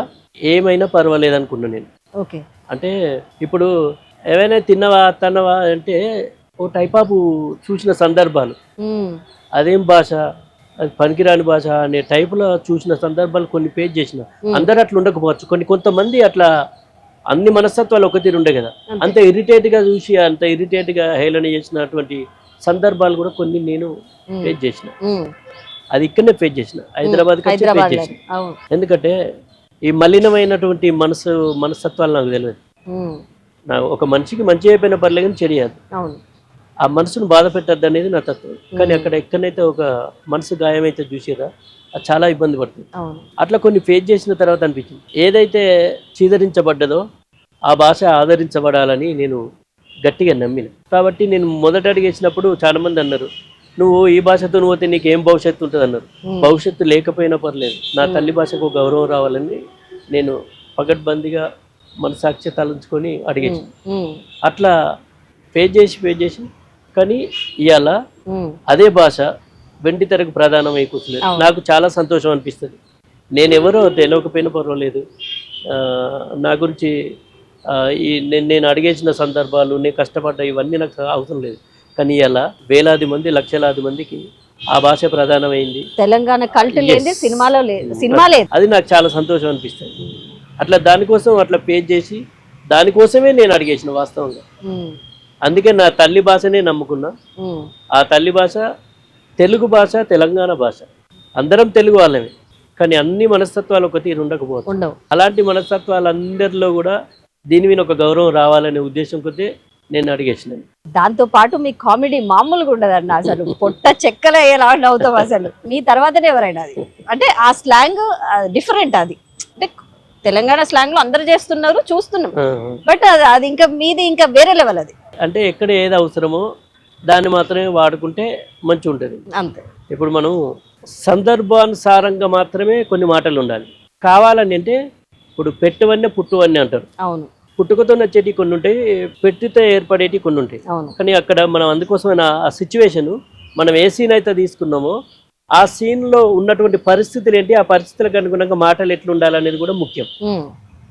ఏమైనా పర్వాలేదు అనుకున్నాను నేను. ఓకే, అంటే ఇప్పుడు ఏమైనా తిన్నవా తన్నవా అంటే ఓ టైప్ ఆఫ్ చూసిన సందర్భాలు, అదేం భాష, అది పనికిరాని భాష అనే టైపులో చూసిన సందర్భాలు కొన్ని పేజ్ చేసిన. అందరూ అట్లా ఉండకపోవచ్చు, కొంతమంది అట్లా అన్ని మనస్తత్వాలు ఒక తీరు ఉండే కదా, అంత ఇరిటేట్గా చూసి అంత ఇరిటేట్గా హేళన చేసినటువంటి సందర్భాలు కూడా కొన్ని నేను ఫేస్ చేసిన. అది ఇక్కడనే ఫేస్ చేసిన, హైదరాబాద్ ఫేస్ చేసిన. ఎందుకంటే ఈ మలినమైనటువంటి మనస్తత్వాలు నాకు తెలియదు. నాకు ఒక మనిషికి మంచి అయిపోయిన పర్లేదు కానీ చెడియాదు, ఆ మనసును బాధ పెట్టద్దు అనేది నా తత్వం. కానీ అక్కడ ఎక్కడైతే ఒక మనసు గాయమైతే చూసేదా అది చాలా ఇబ్బంది పడుతుంది. అట్లా కొన్ని ఫేస్ చేసిన తర్వాత అనిపించింది ఏదైతే చీదరించబడ్డదో ఆ భాష ఆదరించబడాలని నేను గట్టిగా నమ్మిన. కాబట్టి నేను మొదట అడిగేసినప్పుడు చాలా మంది అన్నారు, నువ్వు ఈ భాషతో పోతే నీకు ఏం భవిష్యత్తు ఉంటుంది అన్నారు. భవిష్యత్తు లేకపోయినా పర్లేదు, నా తల్లి భాషకు గౌరవం రావాలని నేను పగడ్బందీగా మనసాక్షి తలంచుకొని అడిగేసి అట్లా ఫేస్ చేసి కానీ ఇవాళ అదే భాష వెండి తెరకు ప్రధానమై కూర్చులేదు. నాకు చాలా సంతోషం అనిపిస్తుంది. నేను ఎవరో తెలియకపోయినా పర్వాలేదు, నా గురించి నేను అడిగేసిన సందర్భాలు, నేను కష్టపడ్డ ఇవన్నీ నాకు అవసరం లేదు. కానీ ఇలా వేలాది మంది లక్షలాది మందికి ఆ భాష ప్రధానమైంది. తెలంగాణ కల్ట్ లేదు, సినిమాలో లేదు, సినిమా లేదు. అది నాకు చాలా సంతోషం అనిపిస్తుంది. అట్లా దానికోసం అట్లా పేజ్ చేసి దానికోసమే నేను అడిగేసిన వాస్తవంగా. అందుకే నా తల్లి భాషనే నమ్ముకున్నా. ఆ తల్లి భాష తెలుగు భాష, తెలంగాణ భాష. అందరం తెలుగు వాళ్ళమే, కానీ అన్ని మనస్తత్వాలు ఒక తీరు ఉండకపోవచ్చు. అలాంటి మనస్తత్వాలందరిలో కూడా దీని మీద ఒక గౌరవం రావాలనే ఉద్దేశం కొద్దీ నేను అడిగేసినాను. దాంతో పాటు మీ కామెడీ మామూలుగా ఉండదన్న, అసలు పొట్ట చెక్కలు ఎలా అవుతాం అసలు. మీ తర్వాతనే ఎవరైనా అది అంటే ఆ స్లాంగ్ డిఫరెంట్. అది అంటే తెలంగాణ స్లాంగ్ లో అందరు చేస్తున్నారు, చూస్తున్నాం. బట్ అది ఇంకా మీది ఇంకా వేరే లెవెల్. అది అంటే ఎక్కడ ఏది అవసరమో దాన్ని మాత్రమే వాడుకుంటే మంచి ఉంటుంది అంతే. ఇప్పుడు మనం సందర్భానుసారంగా మాత్రమే కొన్ని మాటలు ఉండాలి. కావాలని అంటే ఇప్పుడు పెట్టువన్నీ పుట్టువన్నీ అంటారు. అవును, పుట్టుకతో నచ్చేటి కొన్ని ఉంటాయి, పెట్టితో ఏర్పడేటి కొన్ని ఉంటాయి. కానీ అక్కడ మనం అందుకోసమైన ఆ సిచ్యువేషన్ మనం ఏ సీన్ అయితే తీసుకున్నామో ఆ సీన్లో ఉన్నటువంటి పరిస్థితులు ఏంటి, ఆ పరిస్థితులకు అనుగుణంగా మాటలు ఎట్లా ఉండాలనేది కూడా ముఖ్యం.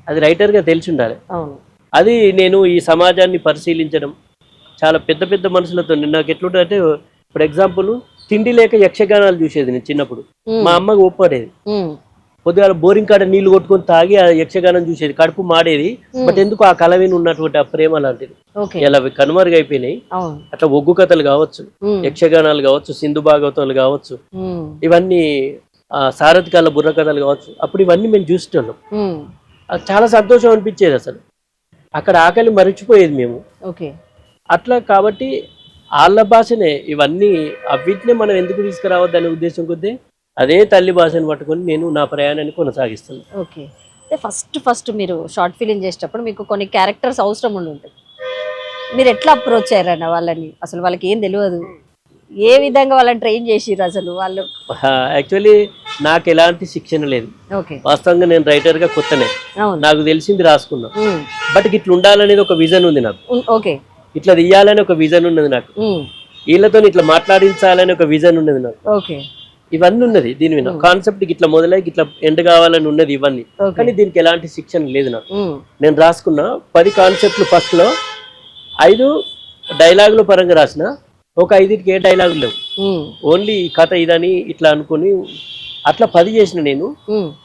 అది రైటర్గా తెలిసి ఉండాలి. అది నేను ఈ సమాజాన్ని పరిశీలించడం చాలా పెద్ద పెద్ద మనుషులతో నాకు ఎట్లుంటుంది అంటే, ఫర్ ఎగ్జాంపుల్ తిండి లేక యక్షగానాలు చూసేది నేను చిన్నప్పుడు. మా అమ్మకి ఒప్పడేది, పొద్దుగాల బోరింగ్ కాడ నీళ్లు కొట్టుకొని తాగి ఆ యక్షగానం చూసేది, కడుపు మాడేది. బట్ ఎందుకు ఆ కళ మీద ఉన్నటువంటి ఆ ప్రేమ లాంటిది ఇలా కనుమరుగైపోయినాయి. అట్లా ఒగ్గు కథలు కావచ్చు, యక్షగానాలు కావచ్చు, సింధు భాగవతాలు కావచ్చు, ఇవన్నీ సారథి కాళ్ళ బుర్ర కథలు కావచ్చు. అప్పుడు ఇవన్నీ మేము చూసేటోళ్ళం. చాలా సంతోషం అనిపించేది. అసలు అక్కడ ఆకలి మరిచిపోయేది మేము. అట్లా కాబట్టి వాళ్ళ భాషనే ఇవన్నీ, వీటినే మనం ఎందుకు తీసుకురావద్దనే ఉద్దేశం కొద్దీ అదే తల్లి భాషను పట్టుకొని నేను నా ప్రయాణాన్ని కొనసాగిస్తాను. ఓకే, ఫస్ట్ మీరు షార్ట్ ఫిలిం చేసేటప్పుడు మీకు కొన్ని క్యారెక్టర్స్ అవసరం ఉండి ఉంటుంది. మీరు ఎట్లా అప్రోచ్ అయ్యారన్న వాళ్ళని? అసలు వాళ్ళకి ఏం తెలియదు, ఏ విధంగా వాళ్ళని ట్రైన్ చేసిర్రు అసలు వాళ్ళు? యాక్చువల్లీ నాకు ఎలాంటి శిక్షణ లేదు. వాస్తవంగా నేను రైటర్గా కొత్తనే, నాకు తెలిసింది రాసుకున్నా. బట్ ఇట్లా ఉండాలనేది ఒక విజన్ ఉంది నాకు. ఓకే, ఇట్లా తీయాలని ఒక విజన్ ఉన్నది నాకు, వీళ్ళతో ఇట్లా మాట్లాడించాలని ఒక విజన్ ఉన్నది నాకు. ఓకే, ఇవన్నీ ఉన్నది. దీని మీద కాన్సెప్ట్ ఇట్లా మొదలై ఇట్లా ఎండ్ కావాలని ఉన్నది ఇవన్నీ. కానీ దీనికి ఎలాంటి శిక్షణ లేదు నాకు. నేను రాసుకున్న 10 కాన్సెప్ట్లు ఫస్ట్ లో 5 డైలాగుల పరంగా రాసిన, ఒక 5కి ఏ డైలాగులు లేవు, ఓన్లీ కథ ఇదని ఇట్లా అనుకుని అట్లా 10 చేసిన నేను.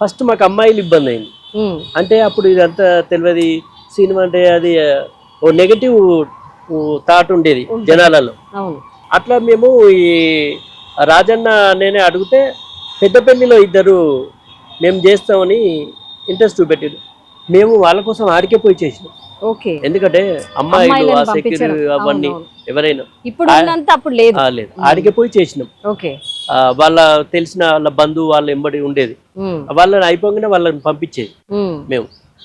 ఫస్ట్ మాకు అమ్మాయిలు ఇబ్బంది అయింది. అంటే అప్పుడు ఇదంతా తెలియదు, సినిమా అంటే అది ఓ నెగటివ్ థాట్ ఉండేది జనాలలో. అట్లా మేము ఈ రాజన్న నేనే అడిగితే పెద్దపల్లిలో 2 మేము చేస్తామని ఇంట్రెస్ట్ చూపెట్టారు. మేము వాళ్ళ కోసం ఆడికే పోయి చేసినాం. ఎందుకంటే అమ్మాయిలు ఆ సెక్యూరిటీ అవన్నీ ఎవరైనా అప్పుడు లేదు, ఆడికే పోయి చేసినాం. వాళ్ళ తెలిసిన వాళ్ళ బంధువు వాళ్ళ ఎంబడి ఉండేది, వాళ్ళని అయిపోగానే వాళ్ళని పంపించేది.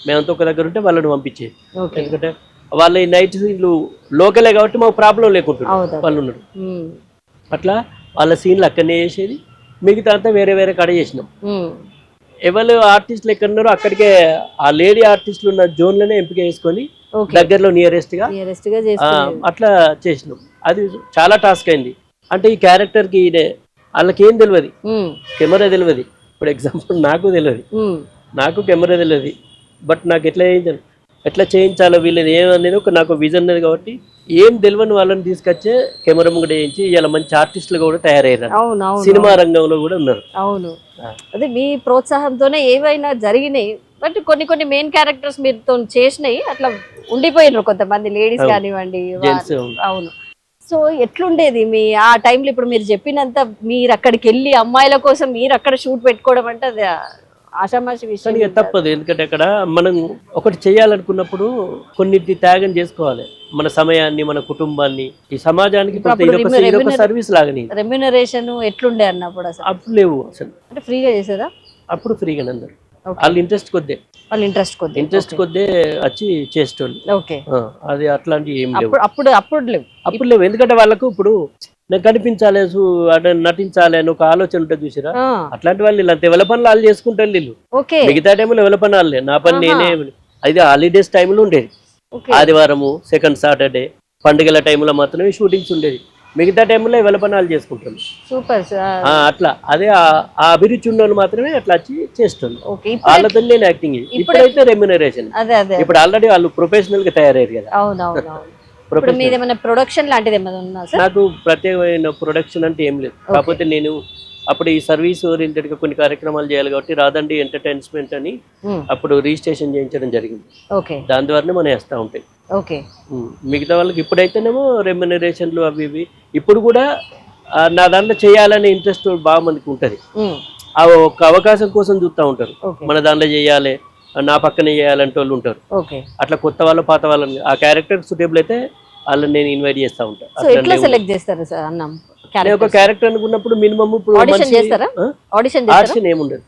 మేమంతా ఒక దగ్గర ఉంటే వాళ్ళని పంపించేది. ఎందుకంటే వాళ్ళ ఈ నైట్ సీన్లు లోకలే కాబట్టి మాకు ప్రాబ్లం లేకుంటుంది, వాళ్ళు ఉన్నారు. అట్లా వాళ్ళ సీన్లు అక్కడనే చేసేది, మిగతా అంతా వేరే వేరే కాడ చేసినాం. ఎవరు ఆర్టిస్టులు ఎక్కడ ఉన్నారో అక్కడికే ఆ లేడీ ఆర్టిస్టులు ఉన్న జోన్లోనే ఎంపిక చేసుకొని దగ్గరలో నియరెస్ట్ గా అట్లా చేసినాం. అది చాలా టాస్క్ అయింది. అంటే ఈ క్యారెక్టర్కి వాళ్ళకి ఏం తెలియదు, కెమెరా తెలియదు. ఇప్పుడు ఎగ్జాంపుల్ నాకు తెలియదు, నాకు కెమెరా తెలియదు. బట్ నాకు ఎట్లా అయింది, ఎట్లా చేయించాలో వీళ్ళది ఏమనేది ఒక నాకు విజన్ ఉన్నది కాబట్టి ఏం తెలియని వాళ్ళని తీసుకొచ్చే కెమెరా ముంగట చేయించి ఇలా మంచి ఆర్టిస్టులు కూడా తయారయ్యారు. అవును అవును సినిమా రంగంలో కూడా ఉన్నారు. అవును అదే మీ ప్రోత్సాహంతోనే ఏవైనా జరిగినాయి. బట్ కొన్ని మెయిన్ క్యారెక్టర్స్ మీతో చేసినాయి అట్లా ఉండిపోయినారు కొంతమంది లేడీస్ కానివ్వండి. జెంట్స్. అవును. సో ఎట్లుండేది మీ ఆ టైంలో? ఇప్పుడు మీరు చెప్పినంత మీరు అక్కడికి వెళ్ళి అమ్మాయిల కోసం మీరు అక్కడ షూట్ పెట్టుకోవడం అంటే అది ఆషామాషి విషయం కానీ తప్పదు. ఎందుకంటే అక్కడ మనం ఒకటి చేయాలనుకున్నప్పుడు కొన్నిటిని త్యాగం చేసుకోవాలి. మన సమయాన్ని, మన కుటుంబాన్ని, ఈ సమాజానికి ఇదొక సర్వీస్ లాగానే. రెమ్యూనరేషన్ ఎట్లుండే అన్నప్పుడు అసలు? అప్పుడు లేవు అసలు. అంటే ఫ్రీగా చేసేదా? అప్పుడు ఫ్రీగానే అందరు. వాళ్ళు ఇంట్రెస్ట్ కొద్దే వచ్చి చేసేటోళ్ళు. ఓకే. అది అట్లాంటివి ఏం లేవు అప్పుడు లేవు. ఎందుకంటే వాళ్ళకు ఇప్పుడు నేను కనిపించాలి, అంటే నటించాలి అని ఒక ఆలోచన ఉంటుంది చూసిరా. అట్లాంటి వాళ్ళు ఇలా ఎవరి పనులు వాళ్ళు చేసుకుంటారు వీళ్ళు. మిగతా టైంలో ఎవరి పని వాళ్ళే, నా పని నేనే. అది హాలిడేస్ టైంలో ఉండేది. ఆదివారము, సెకండ్ సాటర్డే, పండుగల టైంలో మాత్రమే షూటింగ్స్ ఉండేది. మిగతా టైంలో ఎవరి పని వాళ్ళు చేసుకుంటారు. సూపర్. అట్లా అదే ఆ అభిరుచి ఉన్న మాత్రమే అట్లా వచ్చి చేస్తుంది. వాళ్ళతో నేను యాక్టింగ్. ఇప్పుడైతే రెమ్యూనరేషన్. ఇప్పుడు ఆల్రెడీ వాళ్ళు ప్రొఫెషనల్ గా తయారయ్యారు కదా. ప్రొడక్షన్ లాంటిది ఏమైనా ఉందా? నాకు ప్రత్యేకమైన ప్రొడక్షన్ అంటే ఏం లేదు. కాకపోతే నేను అప్పుడు ఈ సర్వీస్ ఓరియంటెడ్ గా కొన్ని కార్యక్రమాలు చేయాలి కాబట్టి రాదండి ఎంటర్టైన్మెంట్ అని అప్పుడు రిజిస్ట్రేషన్ చేయించడం జరిగింది. దాని ద్వారానే మనం వేస్తా ఉంటాయి. మిగతా వాళ్ళకి ఇప్పుడైతేనేమో రెమ్యూనరేషన్లు అవి ఇవి. ఇప్పుడు కూడా నా దాంట్లో చేయాలనే ఇంట్రెస్ట్ బాగా మందికి ఉంటది. ఆ ఒక అవకాశం కోసం చూస్తూ ఉంటారు. మన దాంట్లో చేయాలి, నా పక్కన చేయాలంటే వాళ్ళు ఉంటారు. అట్లా కొత్త వాళ్ళు పాత వాళ్ళని ఆ క్యారెక్టర్ సూటబుల్ అయితే వాళ్ళని నేను ఇన్వైట్ చేస్తా ఉంటాను. ఒక క్యారెక్టర్ అనుకున్నప్పుడు మినిమం ఇప్పుడు ఆడిషన్ ఏముండదు.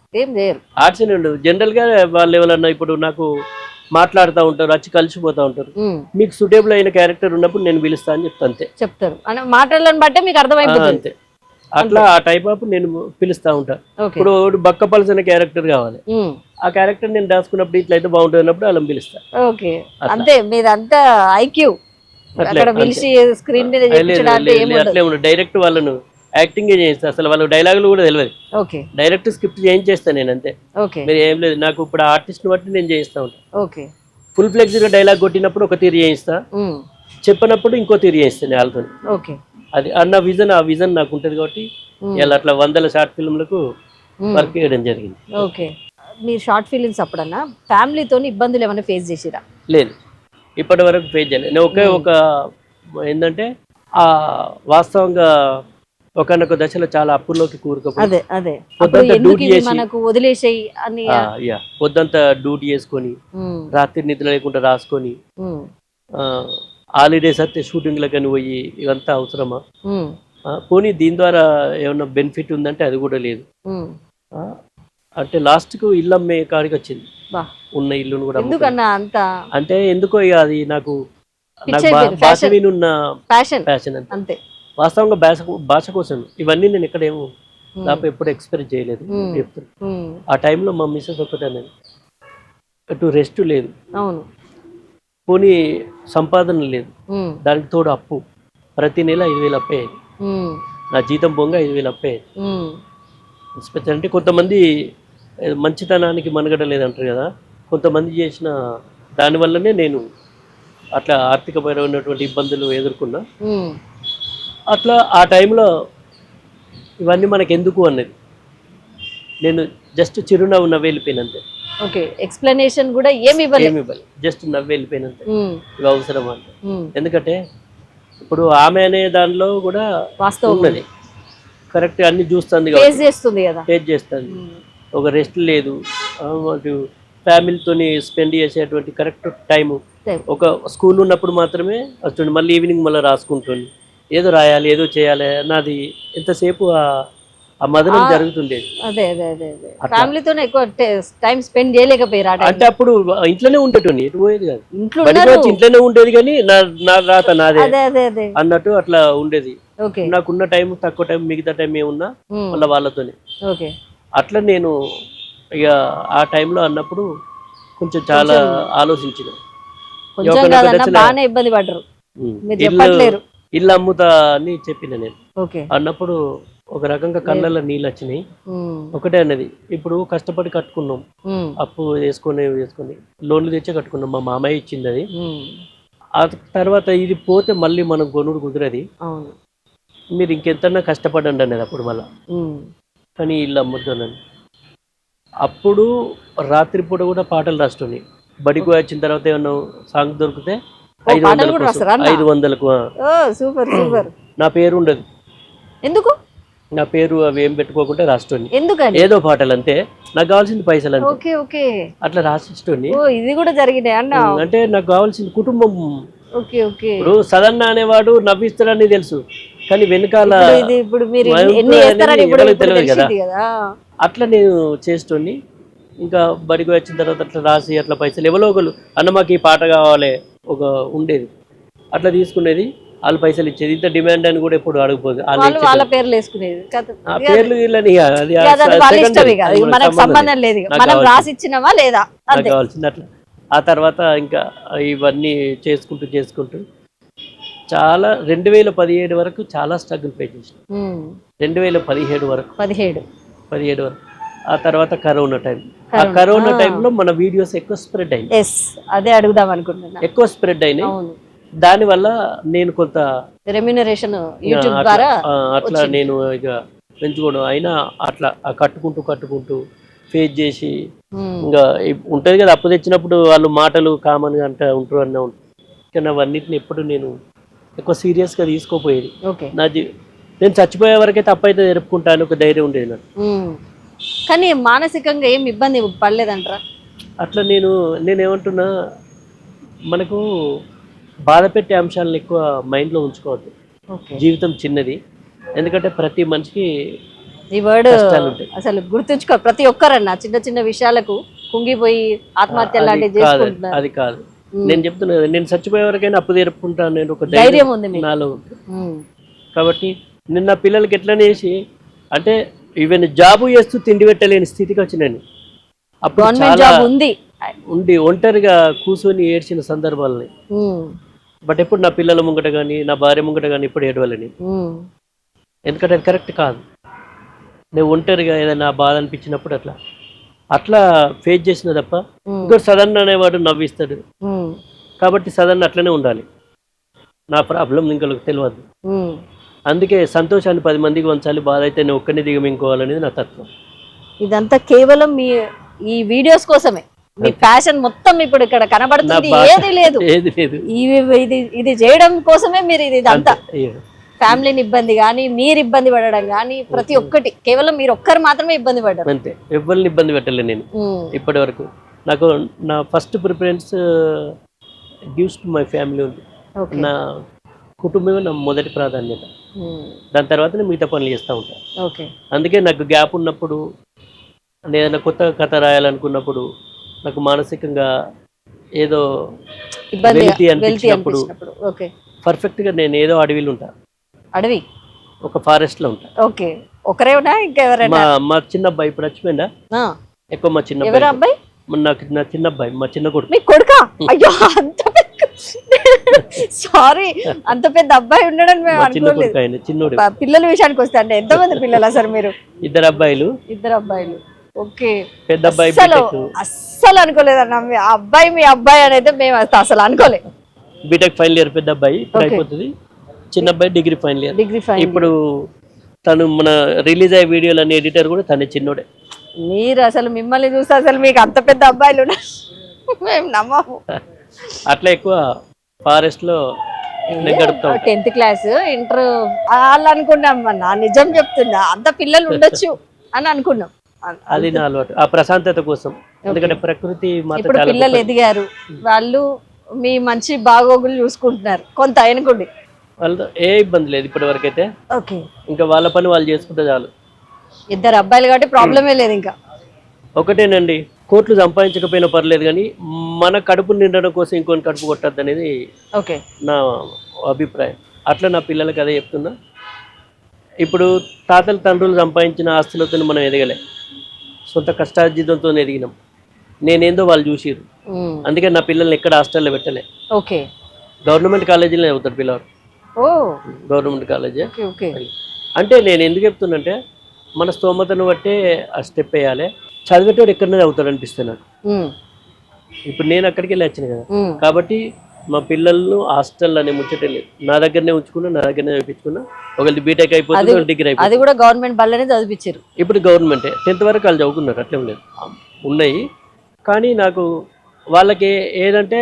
ఆడిషన్ ఉండదు. జనరల్ గా వాళ్ళు ఎవరన్నా ఇప్పుడు నాకు మాట్లాడుతూ ఉంటారు, వచ్చి కలిసిపోతా ఉంటారు. మీకు సూటబుల్ అయిన క్యారెక్టర్ ఉన్నప్పుడు నేను పిలుస్తా అని చెప్తారు. మాటలను బట్టే మీకు అర్థమైపోతుంది. అంతే. అట్లా ఆ టైప్ ఆఫ్ నేను పిలుస్తా ఉంటా. ఇప్పుడు బక్కపల్స్ అనే క్యారెక్టర్ కావాలి, ఆ క్యారెక్టర్ నేను రాసుకున్నప్పుడు ఇట్లయితే బాగుంటుంది అన్నప్పుడు వాళ్ళని పిలుస్తా. అంతే. మీదంతా ఐక్యూ. అట్లే ఉండదు. డైరెక్ట్ వాళ్ళను యాక్టింగ్ చేయిస్తా. అసలు వాళ్ళు డైలాగులు కూడా తెలియదు. డైరెక్ట్ స్క్రిప్ట్ చేయించేస్తా నేను అంతే. మీరు ఏం లేదు, నాకు ఇప్పుడు ఆర్టిస్ట్ బట్టి నేను చేయిస్తా ఉంటాను. ఫుల్ ఫ్లెక్స్ గా డైలాగ్ కొట్టినప్పుడు ఒక తీరు చేయిస్తా, చెప్పినప్పుడు ఇంకో తీరు చేయిస్తాను వాళ్ళతో. అది అన్న విజన్, ఆ విజన్ నాకు ఉంటది కాబట్టి ఇలా అట్లా 100 షార్ట్ ఫిల్మ్లకు వర్క్ చేయడం జరిగింది. మీరు షార్ట్ ఫిల్మ్స్ అప్పుడన్నా ఫ్యామిలీతో ఇబ్బందులు ఏమైనా ఫేస్ చేసిరా? లేదు, ఇప్పటి వరకు ఫేస్ చేయలేదు. నేను ఒక ఏంటంటే ఆ వాస్తవంగా ఒకనొక దశలో చాలా అప్పుల్లోకి కూరుకుపోయి పొద్దంతా డ్యూటీ చేసుకొని రాత్రి నిద్ర లేకుండా రాసుకొని హాలిడేస్ అయితే షూటింగ్లకని పోయి ఇవంతా అవసరమా? పోనీ దీని ద్వారా ఏమన్నా బెనిఫిట్ ఉందంటే అది కూడా లేదు. అంటే లాస్ట్ కు ఇల్లు అమ్మే కాడికి వచ్చింది. ఉన్న ఇల్లును కూడా అంటే ఎందుకో ఇక అది నాకు భాష వినున్న ప్యాషన్ అంతే. వాస్తవంగా భాష కోసం ఇవన్నీ నేను ఎక్కడేమో దాపు ఎప్పుడు ఎక్స్పీరియన్స్ చేయలేదు. ఆ టైంలో మా మిస్సెస్ ఒక్కటే, అటు రెస్ట్ లేదు, పోనీ సంపాదన లేదు, దానికి తోడు అప్పు. ప్రతి నెల 5,000 అప్పే. నా జీతం పొంగ 5,000 అప్పే. స్పెషల్ అంటే కొంతమంది మంచితనానికి మనుగడ లేదంటారు కదా, కొంతమంది చేసిన దానివల్లనే నేను అట్లా ఆర్థికపరమైనటువంటి ఇబ్బందులు ఎదుర్కొన్నా. అట్లా ఆ టైంలో ఇవన్నీ మనకు ఎందుకు అన్నది నేను జస్ట్ చిరునవ్వు నవ్వు వెళ్ళిపోయినంతే. ఎక్స్ప్లెనేషన్ కూడా ఏమి ఇవ్వలేదు, జస్ట్ నవ్వు వెళ్ళిపోయినంతే. ఇవి అవసరం అంటే ఎందుకంటే ఇప్పుడు ఆమె అనే దానిలో కూడా వాస్తవం ఉన్నది. కరెక్ట్ అన్ని చూస్తుంది, ఫేస్ చేస్తుంది. ఒక రెస్ట్ లేదు, ఫ్యామిలీతోని స్పెండ్ చేసేటువంటి కరెక్ట్ టైము. ఒక స్కూల్ ఉన్నప్పుడు మాత్రమే వస్తుంది, మళ్ళీ ఈవినింగ్ మళ్ళీ రాసుకుంటుంది. ఏదో రాయాలి, ఏదో చేయాలి, నాది ఎంతసేపు ఆ మదనం జరుగుతుండేది. అంటే అప్పుడు ఇంట్లోనే ఉండేటోని, ఎటు పోయేది కాదు. ఇంట్లోనే ఉండేది కానీ నా రాత నాదే అన్నట్టు అట్లా ఉండేది. నాకున్న టైం తక్కువ టైం, మిగతా టైం ఏమున్నా మళ్ళీ వాళ్ళతోనే. అట్లా నేను ఇక ఆ టైంలో అన్నప్పుడు కొంచెం చాలా ఆలోచించిన. ఇల్లు అమ్ముతా అని చెప్పిన నేను. అన్నప్పుడు ఒక రకంగా కళ్ళల్లో నీళ్ళు వచ్చినాయి. ఒకటే అన్నది, ఇప్పుడు కష్టపడి కట్టుకున్నాం, అప్పు వేసుకొని లోన్లు తెచ్చే కట్టుకున్నాం, మా మామయ్య ఇచ్చింది అది. ఆ తర్వాత ఇది పోతే మళ్ళీ మనం కొనుడు కుదరది, మీరు ఇంకెంతన్నా కష్టపడండి అనేది అప్పుడు మళ్ళా. కానీ ఇల్లు అమ్ముతానని అప్పుడు రాత్రిపూట కూడా పాటలు రాస్తున్నాయి. బడికి వచ్చిన తర్వాత ఏమన్నా సాంగ్ దొరికితే 500కు నా పేరు ఉండదు. ఎందుకు? నా పేరు అవి ఏం పెట్టుకోకుండా రాస్తుంది. ఏదో పాటలు అంతే, నాకు కావాల్సింది పైసలు అంతే, అట్లా రాసిస్తుంది. ఇది కూడా జరిగింది అంటే నాకు కావాల్సింది కుటుంబం. ఇప్పుడు సదన్న అనేవాడు నవ్విస్తాడని తెలుసు, కానీ వెనకాల తెలియదు కదా. అట్లా నేను చేస్తుంది. ఇంకా బడికి వచ్చిన తర్వాత అట్లా రాసి అట్లా పైసలు ఎవరో ఒకరు అన్న మాకు ఈ పాట కావాలి ఒక ఉండేది, అట్లా తీసుకునేది, వాళ్ళు పైసలు ఇచ్చేది. ఇంత డిమాండ్ అని కూడా ఎప్పుడు అడగపోదు, వాళ్ళ పేర్లు వేసుకునేది. పేర్లు వీళ్ళని కావాల్సింది అట్లా. ఆ తర్వాత ఇంకా ఇవన్నీ చేసుకుంటూ చాలా 2017 వరకు చాలా స్ట్రగుల్ ఫేస్ చేసిన. 2017 వరకు 17 వరకు. ఆ తర్వాత కరోనా టైం. ఆ కరోనా టైంలో మన వీడియోస్ ఎక్కువ స్ప్రెడ్ అయినాయి. అదే అడుగుదాం అనుకుంటున్నా. ఎక్కువ స్ప్రెడ్ అయినాయి. దానివల్ల నేను కొంత రెమ్యూనరేషన్ యూట్యూబ్ ద్వారా అట్లా నేను ఇక పెంచుకోవడం అయినా అట్లా కట్టుకుంటూ ఫేస్ చేసి ఇంకా ఉంటుంది కదా, అప్పు తెచ్చినప్పుడు వాళ్ళు మాటలు కామన్గా అంటే ఉంటారు అన్న ఉంటుంది. కానీ అవన్నిటిని ఎప్పుడు నేను ఎక్కువ సీరియస్గా తీసుకోపోయేది. నేను చచ్చిపోయే వరకే తప్పైతే జరుపుకుంటాను ఒక ధైర్యం ఉండేది నాకు. కానీ మానసికంగా ఏం ఇబ్బంది పడలేదంటారా? అట్లా నేనేమంటున్నా, మనకు బాధ పెట్టే అంశాలను ఎక్కువ మైండ్లో ఉంచుకోవద్దు. జీవితం చిన్నది, ఎందుకంటే ప్రతి మనిషికి ఈ వర్డ్ అసలు గుర్తుంచుకో. ప్రతి ఒక్కరన్నా చిన్న విషయాలకు కుంగిపోయి ఆత్మహత్య లాంటివి చేసుకుంటున్నారు. అది కాదు నేను చెప్తున్నా కదా, నేను చచ్చిపోయే వరకైనా అప్పు తీర్పుకుంటాను నేను ఒక ధైర్యం ఉంది నాలో ఉంది. కాబట్టి నేను నా పిల్లలకి ఎట్లనేసి అంటే ఈవెన్ జాబు చేస్తూ తిండి పెట్టలేని స్థితికి వచ్చినాను. అప్పుడు ఉండి ఒంటరిగా కూర్చొని ఏడ్చిన సందర్భాలని. బట్ ఎప్పుడు నా పిల్లల ముంగట కానీ నా భార్య ముంగట కానీ ఇప్పుడు ఏడవాలని, ఎందుకంటే అది కరెక్ట్ కాదు. నేను ఒంటరిగా ఏదైనా బాధ అనిపించినప్పుడు అట్లా ఫేస్ చేసిన తప్ప. ఇంకోటి సదన్ అనేవాడు నవ్విస్తాడు, కాబట్టి సదన్ అట్లనే ఉండాలి. నా ప్రాబ్లం ఇంకొకరికి తెలియదు. అందుకే సంతోషాన్ని 10 మందికి వంచాలి, బాధ అయితే నేను ఒక్కరిని దిగమింకోవాలనేది నా తత్వం. ఇదంతా కేవలం మీ ఈ వీడియోస్ కోసమే, మీ ప్యాషన్ మొత్తం ఇప్పుడు ఇక్కడ కనబడుతుంది. ఏది లేదు ఇది చేయడం కోసమే మీరు ఇదంతా. ఫ్యామిలీని ఇబ్బంది కానీ, మీరు ఇబ్బంది పడడం కానీ, ప్రతి ఒక్కటి కేవలం మీరు ఒక్కరు మాత్రమే ఇబ్బంది పడ్డారు. అంతే, ఎవరిని ఇబ్బంది పెట్టలే నేను ఇప్పటి వరకు. నాకు నా first preference gives to my family ఉంది. నా కుటుంబమే నా మొదటి ప్రాధాన్యత. దాని తర్వాత నేను మిగతా పనులు చేస్తూ ఉంటాను. అందుకే నాకు గ్యాప్ ఉన్నప్పుడు, ఏదైనా కొత్త కథ రాయాలనుకున్నప్పుడు, నాకు మానసికంగా ఏదో వెలితి అనిపించినప్పుడు పర్ఫెక్ట్గా నేను ఏదో అడవిలో ఉంటాను. అడవి ఒక ఫారెస్ట్ లో ఉంటా. ఒకరేనా ఇంకెవరైనా? మా చిన్న అబ్బాయి ఇప్పుడు వచ్చిపోయిందా ఎక్కువ. మా చిన్న అబ్బాయి నా చిన్న అబ్బాయి, మా చిన్న కొడుకు. మీ కొడుకా? అయ్యో, అంత సారీ, అంత పెద్ద అబ్బాయి ఉండడం మేము అనుకోలేదు. చిన్నోడు. పిల్లల విషయానికి వస్తే అంటే ఎంతమంది పిల్లలు అసలు మీరు? 2 అబ్బాయిలు. 2 అబ్బాయిలు. ఓకే. పెద్ద అబ్బాయి అస్సలు అనుకోలేదన్న ఆ అబ్బాయి మీ అబ్బాయి అనేది మేము అసలు అనుకోలేదు. బీటెక్ ఫైనల్ ఇయర్ పెద్ద అబ్బాయి ఇప్పుడు అయిపోతుంది. చిన్న అబ్బాయి డిగ్రీ ఫైనల్ ఇయర్. ఇప్పుడు తను మన రిలీజ్ అయ్యే వీడియోలు ఎడిటర్ కూడా తనే చిన్నోడే. మీరు అసలు మిమ్మల్ని చూస్తే అసలు మీకు అంత పెద్ద అబ్బాయిలు మేము నమ్మము. అట్లా ఎక్కువ ఫారెస్ట్ లో గడుపుతాం. 10th క్లాస్ ఇంటర్ వాళ్ళు అనుకున్నాం. నా నిజం చెప్తున్నా, అంత పిల్లలు ఉండొచ్చు అని అనుకున్నాం. అది నా అలవాటు, ఆ ప్రశాంతత కోసం. ఎందుకంటే ప్రకృతి ఇప్పుడు పిల్లలు ఎదిగారు, వాళ్ళు మీ మంచి బాగోగులు చూసుకుంటున్నారు కొంత అనుకోండి. వాళ్ళతో ఏ ఇబ్బంది లేదు ఇప్పటి వరకు అయితే. ఇంకా వాళ్ళ పని వాళ్ళు చేసుకుంటే చాలు. 2 అబ్బాయిలు కాబట్టి ప్రాబ్లమే లేదు. ఇంకా ఒకటేనండి, కోట్లు సంపాదించకపోయినా పర్లేదు, కానీ మన కడుపు నిండడం కోసం ఇంకొని కడుపు కొట్టద్దు అనేది నా అభిప్రాయం. అట్లా నా పిల్లలకి అదే చెప్తున్నా. ఇప్పుడు తాతలు తండ్రులు సంపాదించిన ఆస్తులతో మనం ఎదగలే, సొంత కష్టార్జితంతో ఎదిగినాం. నేనేందో వాళ్ళు చూసిరు. అందుకే నా పిల్లల్ని ఎక్కడ హాస్టల్లో పెట్టలే. గవర్నమెంట్ కాలేజీలో అవుతారు పిల్లలు. గవర్నమెంట్ కాలేజీ అంటే నేను ఎందుకు చెప్తున్నంటే మన స్తోమతను బట్టే ఆ స్టెప్ వేయాలి. చదివేటోడు ఎక్కడనే అవుతాడు అనిపిస్తుంది నాకు. ఇప్పుడు నేను అక్కడికి వెళ్ళి వచ్చిన కదా, కాబట్టి మా పిల్లలను హాస్టల్ అనే ముచ్చటే లేదు, నా దగ్గరనే ఉంచుకున్నా, నా దగ్గరనే చదివించుకున్నా. ఒకటి బీటెక్ అయిపోతుంది, ఒక డిగ్రీ అయిపోతుంది. అది కూడా గవర్నమెంట్ బల్లనే చదివించారు. ఇప్పుడు గవర్నమెంటే 10th వరకు వాళ్ళు చదువుకున్నారు, అట్లే లేదు ఉన్నాయి. కానీ నాకు వాళ్ళకి ఏదంటే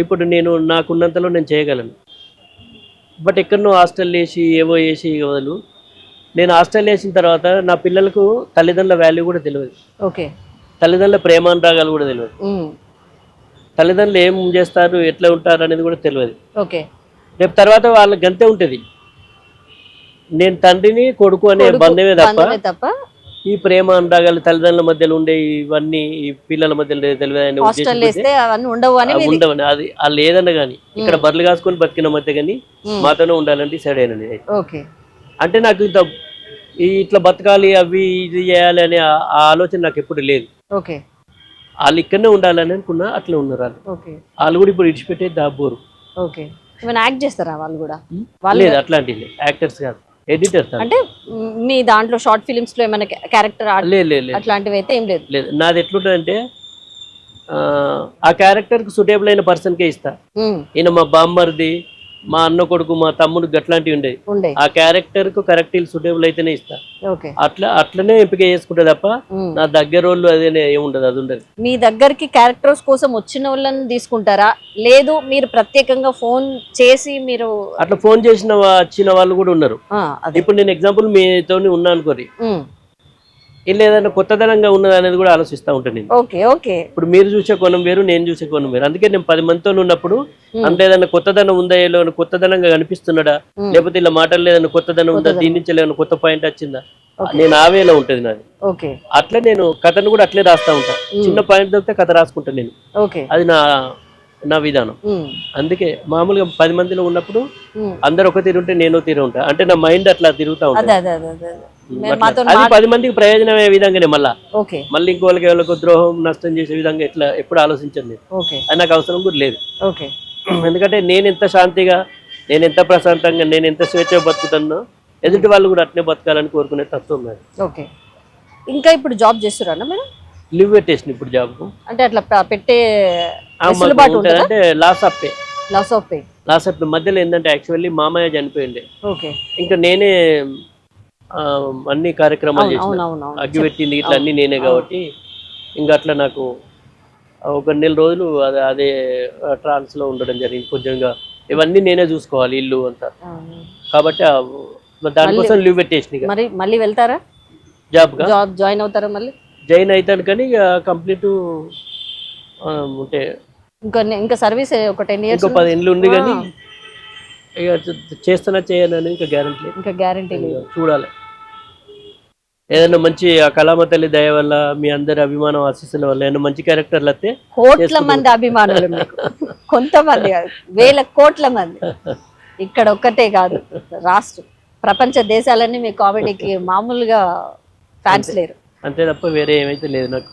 ఇప్పుడు నేను నాకున్నంతలో నేను చేయగలను. బట్ ఎక్కడనో హాస్టల్ వేసి ఏవో వేసి వదలు. నేను హాస్టల్ వేసిన తర్వాత నా పిల్లలకు తల్లిదండ్రుల వాల్యూ కూడా తెలియదు. ఓకే, తల్లిదండ్రుల ప్రేమానురాగాలు కూడా తెలియదు. తల్లిదండ్రులు ఏం చేస్తారు, ఎట్లా ఉంటారు అనేది కూడా తెలియదు. ఓకే, రేపు తర్వాత వాళ్ళకి గంతే ఉంటుంది. నేను తండ్రిని కొడుకు అనే బంధమే తప్ప ఈ ప్రేమ అనురాగాలు తల్లిదండ్రుల మధ్యలో ఉండే ఇవన్నీ ఈ పిల్లల మధ్యలో తెలియదు. ఉండవని అది వాళ్ళు ఏదన్నా కానీ ఇక్కడ బర్రెలు కాసుకొని బతికిన మధ్య కానీ మాతోనే ఉండాలని డిసైడ్ అయినండి. అంటే నాకు ఇంత ఇట్లా బతకాలి, అవి ఇది చేయాలి అనే ఆ ఆలోచన నాకు ఎప్పుడు లేదు. వాళ్ళు ఇక్కడనే ఉండాలని అనుకున్నా, అట్లా ఉన్నారు వాళ్ళు. వాళ్ళు కూడా ఇప్పుడు ఇడిచిపెట్టే దాబోరు. యాక్ట్ చేస్తారా వాళ్ళు కూడా? లేదు, అట్లాంటివి యాక్టర్స్ కాదు, ఎడిటర్స్. అంటే మీ దాంట్లో షార్ట్ ఫిలిమ్స్ లో ఏమైనా క్యారెక్టర్ లేదు, అట్లాంటివి అయితే ఏం లేదు. లేదు, నాది ఎట్లుంటుందంటే ఆ క్యారెక్టర్ కు సూటేబుల్ అయిన పర్సన్ కే ఇస్తా. ఈయన మా బామ్మర్ది, మా అన్న కొడుకు, మా తమ్ముడు అట్లాంటివి ఉండేది. ఆ క్యారెక్టర్ కు కరెక్ట్ సూటేబుల్ అయితేనే ఇస్తా. అట్లనే ఎంపిక చేసుకుంటా తప్ప నా దగ్గర వాళ్ళు అదే ఏముండదు, అది ఉండదు. మీ దగ్గరికి క్యారెక్టర్స్ కోసం వచ్చిన వాళ్ళని తీసుకుంటారా, లేదు మీరు ప్రత్యేకంగా ఫోన్ చేసి మీరు? అట్లా ఫోన్ చేసిన వచ్చిన వాళ్ళు కూడా ఉన్నారు. ఇప్పుడు నేను ఎగ్జాంపుల్ మీతో ఉన్నా అనుకోరి, ఇలా ఏదైనా కొత్తదనంగా ఉన్నది అనేది కూడా ఆలోచిస్తూ ఉంటాను నేను. ఇప్పుడు మీరు చూసే కోణం వేరు, నేను చూసే కోణం వేరు. అందుకే నేను 10 మందితో ఉన్నప్పుడు అందులో ఏదైనా కొత్తదనం ఉందా, ఏదో కొత్తదనంగా కనిపిస్తున్నాడా, లేకపోతే ఇలా మాటలు ఏదైనా కొత్తదనం ఉందా, దీని నుంచి ఏదైనా కొత్త పాయింట్ వచ్చిందా, నేను ఆవేలా ఉంటది నాది. అట్లా నేను కథను కూడా అట్లే రాస్తా ఉంటా. చిన్న పాయింట్ దొరికితే కథ రాసుకుంటాను నేను. అది నా విధానం. అందుకే మామూలుగా 10 మందిలో ఉన్నప్పుడు అందరు ఒక తీరు ఉంటే నేను తీరు ఉంటా. అంటే నా మైండ్ అట్లా తిరుగుతా ఉంటా. అది 10 మందికి ప్రయోజనమే విధంగానే మళ్ళీ ఇంకోళ్ళకి ఎవరికి ద్రోహం, నష్టం చేసే విధంగా ఎట్లా ఎప్పుడు ఆలోచించండి. అది నాకు అవసరం కూడా లేదు. ఎందుకంటే నేను ఎంత శాంతిగా, నేను ఎంత ప్రశాంతంగా, నేను ఎంత స్వేచ్ఛగా బతుకుతానో ఎదుటి వాళ్ళు కూడా అట్నే బతకాలని కోరుకునే తత్వం నాది. ఇంకా ఇప్పుడు జాబ్ చేస్తున్నారా మేడం? లివ్ పెట్టేసిన ఇప్పుడు జాబ్. అంటే అట్లా పెట్టే అంటే లాస్ ఆఫ్ పే మధ్యలో ఏంటంటే యాక్చువల్లీ మామయ్య చనిపోయిండే. ఇంకా నేనే అన్ని కార్యక్రమాలు చేసిన, అగ్గి పెట్టింది ఇట్లా అన్ని నేనే. కాబట్టి ఇంకా అట్లా నాకు ఒక 1 నెల రోజులు అదే ట్రాన్స్ లో ఉండడం జరిగింది. కొంచెంగా ఇవన్నీ నేనే చూసుకోవాలి, ఇల్లు అంతా. కాబట్టి దానికోసం లీవ్ పెట్టేసిన. మళ్ళీ వెళ్తారా జాబ్ జాయిన్ అవుతారా? మళ్ళీ జాయిన్ అవుతాను, కానీ ఇక కంప్లీట్ ఉంటే ఇంకా సర్వీస్ ఒక 10 years, 10 ఏళ్ళు ఉంది. కానీ ఇక చేస్తానా చేయను ఇంకా గ్యారంటీ లేదు. చూడాలి, ఏదైనా మంచి ఆ కళామ తల్లి దయ వల్ల, మీ అందరి అభిమానం ఆశీస్సుల వల్ల ఏదైనా మంచి క్యారెక్టర్లు వస్తే, కోట్ల మంది అభిమానులు, కొంతమంది కాదు, వేల కోట్ల మంది. ఇక్కడ ఒక్కటే కాదు, ప్రపంచ దేశాలన్నీ మీ కామెడీకి మామూలుగా ఫ్యాన్స్ లేరు, అంతే తప్ప వేరే ఏమైతే లేదు నాకు.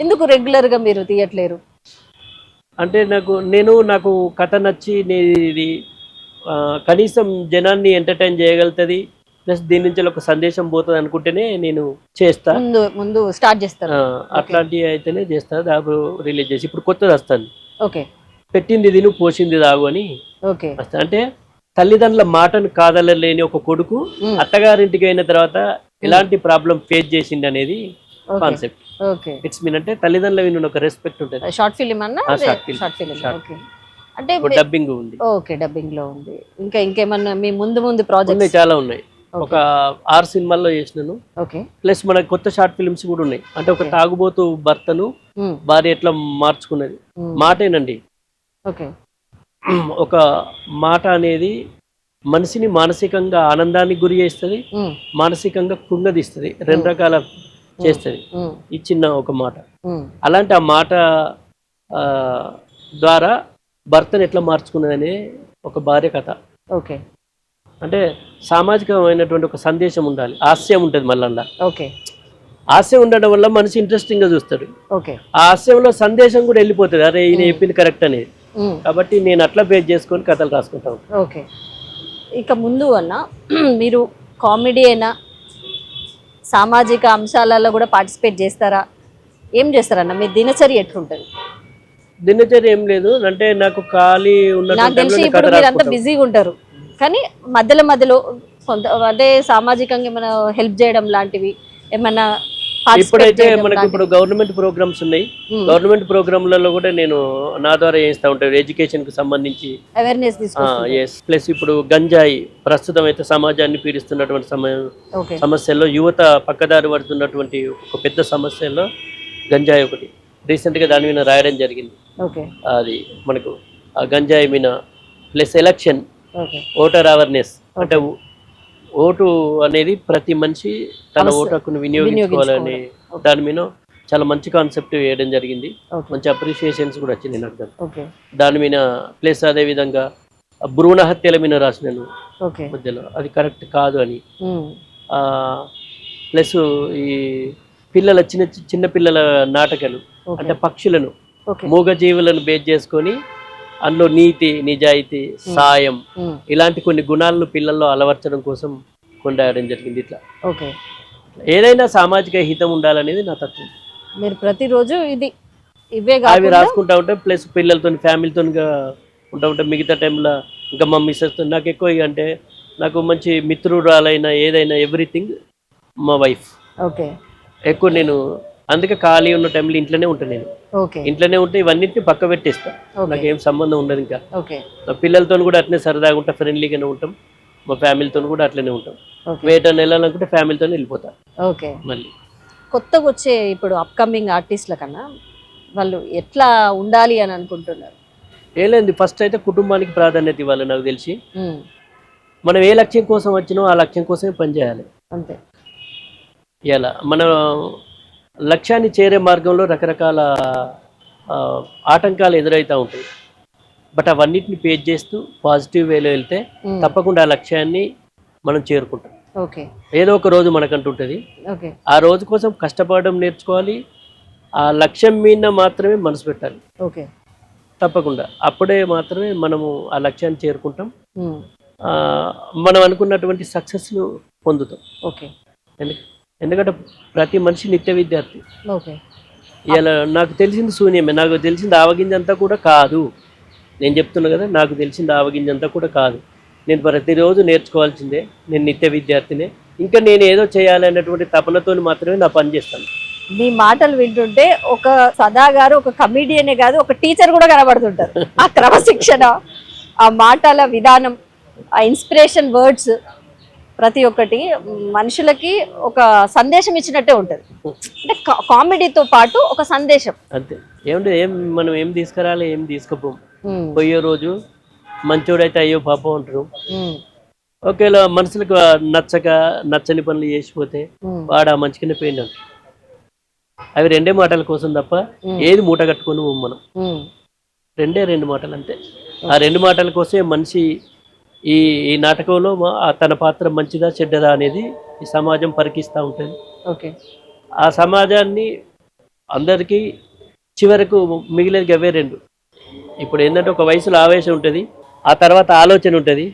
ఎందుకు రెగ్యులర్ గా మీరు తీయట్లేరు? అంటే నాకు కథ నచ్చి ఇది కనీసం జనాన్ని ఎంటర్టైన్ చేయగలుగుతుంది, ప్లస్ దీని నుంచి ఒక సందేశం పోతుంది అనుకుంటేనే నేను చేస్తా. ముందు స్టార్ట్ చేస్తాను. అట్లాంటివి అయితేనే చేస్తా. దాపు రిలీజ్ చేసి ఇప్పుడు కొత్తది వస్తాను, పెట్టింది తిను పోసింది తాగు అని. అంటే తల్లిదండ్రుల మాటను కాదలేని ఒక కొడుకు అత్తగారింటికి అయిన తర్వాత ఎలాంటి ప్రాబ్లం ఫేస్ చేసింది అనేది కాన్సెప్ట్. ఇట్స్ మీన్ అంటే తల్లిదండ్రుల విన్న ఒక రెస్పెక్ట్ ఉంటుంది. షార్ట్ ఫిల్మ్ అన్న, అంటే డబ్బింగ్ ఉంది. డబ్బింగ్ లో ఉంది. ఇంకేమన్నా మీ ముందు ప్రాజెక్ట్స్? చాలా ఉన్నాయి. ఒక 6 సినిమాల్లో చేసినాను. ప్లస్ మన కొత్త షార్ట్ ఫిల్మ్స్ కూడా ఉన్నాయి. అంటే ఒక తాగుబోతు భర్తను భార్య ఎట్లా మార్చుకున్నది, మాటేనండి. ఒక మాట అనేది మనిషిని మానసికంగా ఆనందానికి గురి చేస్తుంది, మానసికంగా కృంగదీస్తుంది, 2 రకాల చేస్తుంది ఈ చిన్న ఒక మాట. అలాంటి ఆ మాట ద్వారా భర్తను ఎట్లా మార్చుకున్నదనే ఒక భార్య కథ. అంటే సామాజికమైనటువంటి ఒక సందేశం ఉండాలి, హాస్యం ఉంటుంది మళ్ళా. హాస్యం ఉండడం వల్ల మనిషి ఇంట్రెస్టింగ్ గా చూస్తాడు. ఆ హాస్యంలో సందేశం కూడా వెళ్ళిపోతుంది, అరే ఈయన చెప్పింది కరెక్ట్ అనేది. కాబట్టి నేను అట్లా బేస్ చేసుకొని కథలు రాసుకుంటాను. ఇక ముందు అన్న మీరు కామెడీ అయినా సామాజిక అంశాలలో కూడా పార్టిసిపేట్ చేస్తారా? ఏం చేస్తారన్న మీ దినచర్య ఎట్లుంటుంది? దినచర్య ఏం లేదు అంటే నాకు ఖాళీ నాకు ఉన్నటువంటి తెలిసి టైంలో ఇప్పుడు కథ మీరంతా రాసుకుంటాం. బిజీగా ఉంటారు, కానీ మధ్యలో మధ్యలో కొంత అంటే సామాజికంగా ఏమైనా హెల్ప్ చేయడం లాంటివి ఏమైనా పార్టిసిపేట్ ఇప్పుడైతే చేయడం మనకి ఇప్పుడు లాంటివి? గవర్నమెంట్ ప్రోగ్రామ్స్ ఉన్నాయి. గవర్నమెంట్ ప్రోగ్రాంలలో కూడా నేను నా ద్వారా చేస్తూ ఉంటాను ఎడ్యుకేషన్ కి సంబంధించి. అవేర్నెస్ తీసుకొస్తుంది. ఎస్, ప్లస్ ఇప్పుడు గంజాయి ప్రస్తుతం అయితే సమాజాన్ని పీడిస్తున్నటువంటి ఓకే. సమస్యల్లో యువత పక్కదారి పడుతున్నటువంటి ఒక పెద్ద సమస్యల్లో గంజాయి ఒకటి. రీసెంట్గా దాని మీద రాయడం జరిగింది. ఓకే. అది మనకు ఆ గంజాయి మీద plus election okay. Voter awareness అంటే ఓటు అనేది ప్రతి మనిషి తన అవసరం. ఓటు హక్కును వినియోగించుకోవాలని దాని మీద చాలా మంచి కాన్సెప్ట్ వేయడం జరిగింది. ఓకే. మంచి అప్రిషియేషన్స్ కూడా వచ్చింది నాకు ఓకే. దాని మీద. ప్లస్ అదే విధంగా భ్రూణ హత్యల మీద రాసినాను ఓకే. మధ్యలో, అది కరెక్ట్ కాదు అని. ఉమ్. ప్లస్ ఈ పిల్లల చిన్న చిన్న పిల్లల నాటకాలు ఓకే. అంటే పక్షులను ఓకే. మూగజీవులను బేస్ చేసుకొని అందులో నీతి, నిజాయితీ, సాయం ఉమ్. ఇలాంటి కొన్ని గుణాలను పిల్లల్లో అలవర్చడం కోసం కొనిరాయడం జరిగింది. ఇట్లా ఓకే. ఏదైనా సామాజిక హితం ఉండాలనేది నా తత్వం. మీరు ప్రతిరోజు ఇవే అవి కాకుండా రాసుకుంటా ఉంటాం. ప్లస్ పిల్లలతో ఫ్యామిలీతో ఉంటా ఉంటాం. మిగతా టైంలో ఇంకా మా మిస్సెస్తో నాకు ఎక్కువ అంటే నాకు మంచి మిత్రురాలైన ఏదైనా ఎవ్రీథింగ్ మా వైఫ్. ఓకే. ఎక్కువ నేను అందుకే ఖాళీ ఉన్న టైంలో ఇంట్లోనే ఉంటాను. నేను ఓకే. ఇంట్లోనే ఉంటే ఇవన్నిటిని పక్క పెట్టేస్తా. ఓకే. నాకు ఏం సంబంధం ఉండదు. ఇంకా ఓకే. మా పిల్లలతో కూడా అట్లనే సరదాగా ఉంటాం, ఫ్రెండ్లీగానే ఉంటాం. మా ఫ్యామిలీతో కూడా అట్లనే ఉంటాం. ఓకే. వేటని వెళ్ళాలనుకుంటే ఫ్యామిలీతో వెళ్ళిపోతా. ఓకే. మళ్ళీ కొత్తగా వచ్చే ఇప్పుడు అప్కమింగ్ ఆర్టిస్టుల కన్నా వాళ్ళు ఎట్లా ఉండాలి అని అనుకుంటున్నారు? ఏం లేదు, ఫస్ట్ అయితే కుటుంబానికి ప్రాధాన్యత ఇవ్వాలి. నాకు తెలిసి ఉమ్. మనం ఏ లక్ష్యం కోసం వచ్చినో ఆ లక్ష్యం కోసమే పనిచేయాలి. అంతే. ఇలా మన లక్ష్యాన్ని చేరే మార్గంలో రకరకాల ఆటంకాలు ఎదురవుతూ ఉంటాయి. బట్ అవన్నిటిని ఫేస్ చేస్తూ పాజిటివ్ వేలో వెళ్తే తప్పకుండా ఆ లక్ష్యాన్ని మనం చేరుకుంటాం. ఓకే. ఏదో ఒక రోజు మనకంటూ ఉంటుంది. ఓకే. ఆ రోజు కోసం కష్టపడడం నేర్చుకోవాలి. ఆ లక్ష్యం మీద మాత్రమే మనసు పెట్టాలి. ఓకే. తప్పకుండా అప్పుడే మాత్రమే మనము ఆ లక్ష్యాన్ని చేరుకుంటాం. ఉమ్. మనం అనుకున్నటువంటి సక్సెస్ను పొందుతాం. ఓకే. ఎందుకంటే ప్రతి మనిషి నిత్య విద్యార్థి. ఓకే. ఇలా నాకు తెలిసింది శూన్యమే. నాకు తెలిసింది ఆవగింజంతా కూడా కాదు. నేను చెప్తున్నా కదా, నాకు తెలిసింది ఆవగింజంతా కూడా కాదు. నేను ప్రతిరోజు నేర్చుకోవాల్సిందే. నేను నిత్య విద్యార్థినే. ఇంకా నేను ఏదో చేయాలనేటువంటి తపనతో మాత్రమే నా పని చేస్తాను. మీ మాటలు వింటుంటే ఒక సదా గారు ఒక కమీడియనే కాదు, ఒక టీచర్ కూడా కనబడుతుంటారు. ఆ క్రమశిక్షణ, ఆ మాటల విధానం, ఆ ఇన్స్పిరేషన్ వర్డ్స్ ప్రతి ఒక్కటి మనుషులకి ఒక సందేశం ఇచ్చినట్టే ఉంటుంది. అంటే కామెడీతో పాటు ఒక సందేశం. అంతే. ఏమంటే మనం ఏం తీసుకురాలి, ఏం తీసుకుపోం. పోయే రోజు మంచోడైతే అయ్యో పాపం అంటారు. ఒకవేళ మనుషులకు నచ్చని పనులు చేసిపోతే వాడు ఆ మంచి కింద పోయింది అంటారు. అవి రెండే మాటల కోసం తప్ప ఏది మూట కట్టుకొని మనం రెండు మాటలు అంతే. ఆ రెండు మాటల కోసమే మనిషి ఈ నాటకంలో తన పాత్ర మంచిదా చెడ్డదా అనేది ఈ సమాజం పరికిస్తూ ఉంటుంది. ఓకే. ఆ సమాజాన్ని అందరికీ చివరకు మిగిలేది అవే రెండు. ఇప్పుడు ఏంటంటే ఒక వయసులో ఆవేశం ఉంటుంది, ఆ తర్వాత ఆలోచన ఉంటుంది,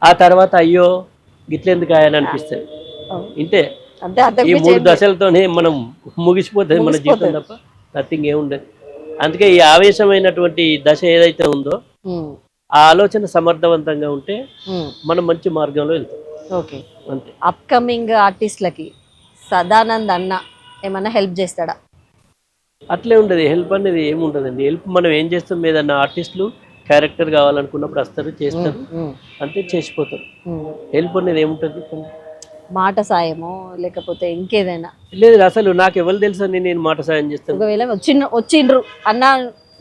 ఆ తర్వాత అయ్యో గిట్లెందుకు ఆయన అనిపిస్తుంది. ఇంతే. ఈ 3 దశలతోనే మనం ముగిసిపోతుంది మన జీవితం తప్ప నథింగ్ ఏముండదు. అందుకే ఈ ఆవేశమైనటువంటి దశ ఏదైతే ఉందో ఆ ఆలోచన సమర్థవంతంగా ఉంటే మనం మంచి మార్గంలో వెళ్తాం. ఓకే. అంతే. అప్కమింగ్ ఆర్టిస్టులకి సదానంద్ అన్న ఏమన్నా హెల్ప్ చేస్తాడా? అట్లే ఉండదు. హెల్ప్ అనేది ఏమి ఉండదండి. హెల్ప్ మనం ఏం చేస్తాం, ఏదన్నా ఆర్టిస్టులు క్యారెక్టర్ కావాలనుకున్నప్పుడు వస్తారు, చేస్తారు, అంతే, చేసిపోతారు. హెల్ప్ అనేది ఏముంటుంది? మాట సాయమో లేకపోతే ఇంకేదైనా? లేదు, అసలు నాకు ఎవరు తెలుసా నేను మాట సాయం చేస్తాను. ఒకవేళ వచ్చిండ్రు అన్న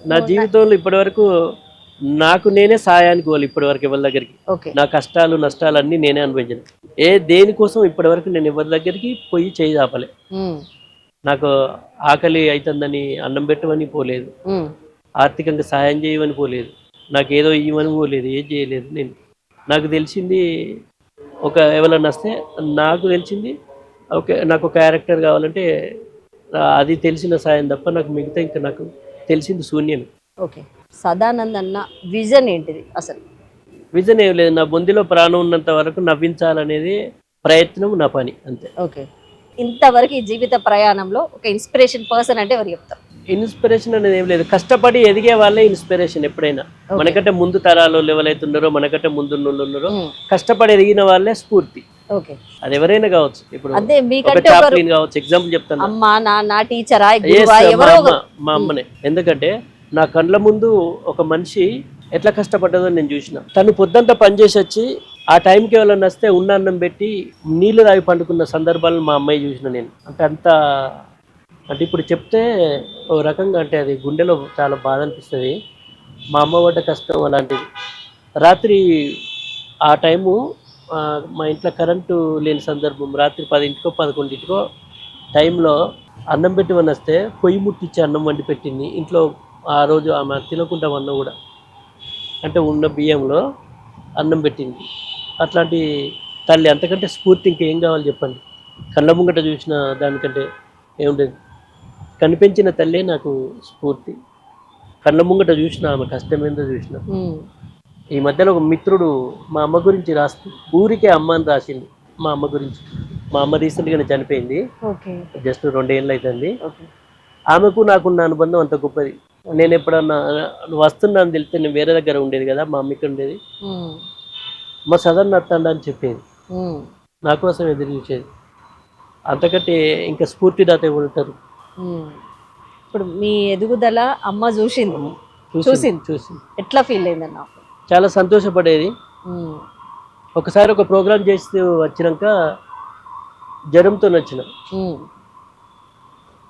నా జీవితంలో ఇప్పటి వరకు నాకు నేనే సాయానికి పోవాలి. ఇప్పటి వరకు ఎవరి దగ్గరికి నా కష్టాలు నష్టాలు అన్నీ నేనే అనుభవించాను. దేనికోసం ఇప్పటి వరకు నేను ఎవరి దగ్గరికి పోయి చేయి చాపలే. నాకు ఆకలి అవుతుందని అన్నం పెట్టమని పోలేదు, ఆర్థికంగా సాయం చేయమని పోలేదు, నాకు ఏదో ఇవ్వని పోలేదు, ఏం చేయలేదు. నాకు తెలిసింది ఎవరైనా వస్తే నాకు తెలిసింది ఓకే, నాకు క్యారెక్టర్ కావాలంటే అది తెలిసిన సాయం తప్ప నాకు మిగతా ఇంకా నాకు తెలిసింది శూన్యమే. ఓకే. సదానంద్ అన్న విజన్ ఏంటిది అసలు? విజన్ ఏం లేదు, నా బొందిలో ప్రాణం ఉన్నంత వరకు నవ్వించాలనేది ప్రయత్నం, నా పని అంతే. ఓకే, ఇంతవరకు ఈ జీవిత ప్రయాణంలో ఒక ఇన్స్పిరేషన్ పర్సన్ అంటే ఎవరు చెప్తారు? ఇన్స్పిరేషన్ అనేది ఏం లేదు, కష్టపడి ఎదిగే వాళ్ళే ఇన్స్పిరేషన్ ఎప్పుడైనా. మనకంటే ముందు తరాలు ఎవరైతే ఉన్నారో, మనకంటే ముందు ఉన్నారో, కష్టపడి ఎదిగిన వాళ్ళే స్ఫూర్తి. ఓకే, అది ఎవరైనా కావచ్చు. ఇప్పుడు అదే మీకంటే చాప్లిన్ కావచ్చు, ఎగ్జాంపుల్ చెప్తాను. అమ్మా, నాన్న, టీచరా, మా అమ్మనే. ఎందుకంటే నా కళ్ళ ముందు ఒక మనిషి ఎట్లా కష్టపడ్డదో నేను చూసిన. తను పొద్దంతా పనిచేసి వచ్చి ఆ టైంకి ఎవరైనా వస్తే ఉన్న అన్నం పెట్టి నీళ్లు తాగి పండుకున్న సందర్భాలను మా అమ్మాయి చూసిన నేను. అంటే ఇప్పుడు చెప్తే ఒక రకంగా అంటే అది గుండెలో చాలా బాధ అనిపిస్తుంది. మా అమ్మ పడ్డ కష్టం అలాంటిది. రాత్రి ఆ టైము మా ఇంట్లో కరెంటు లేని సందర్భం, రాత్రి 10ంటికో 11ంటికో టైంలో అన్నం పెట్టి వస్తే పొయ్యి ముట్టించి అన్నం వండి పెట్టింది ఇంట్లో. ఆ రోజు ఆమె తినకుండా అన్నం కూడా, అంటే ఉన్న బియ్యంలో అన్నం పెట్టింది. అట్లాంటి తల్లి అంతకంటే స్ఫూర్తి ఇంకేం కావాలి చెప్పండి? కళ్ళ ముంగట చూసిన దానికంటే ఏముండేది? కనిపించిన తల్లే నాకు స్ఫూర్తి. కళ్ళ ముంగట చూసిన ఆమె కష్టమేందో చూసిన. ఈ మధ్యలో ఒక మిత్రుడు మా అమ్మ గురించి రాస్తూ ఊరికే అమ్మ అని రాసింది. మా అమ్మ గురించి, మా అమ్మ రీసెంట్గానే చనిపోయింది, జస్ట్ 2 ఏళ్ళు అవుతుంది. ఆమెకు నాకున్న అనుబంధం అంత గొప్పది. నేను ఎప్పుడన్నా వస్తున్నాను తెలిస్తే నేను వేరే దగ్గర ఉండేది కదా, మా అమ్మకి ఉండేది, మా సదన్ నత్తండ అని చెప్పేది, నా కోసం ఎదురు చూసేది. అంతకంటే ఇంకా స్ఫూర్తిదాత ఉంటారు. ఇప్పుడు మీ ఎదుగుదల అమ్మ చూసింది, ఎట్లా ఫీల్ అయిందన్న? చాలా సంతోషపడేది. ఒకసారి ఒక ప్రోగ్రామ్ చేస్తూ వచ్చినాక జ్వరంతో వచ్చిన,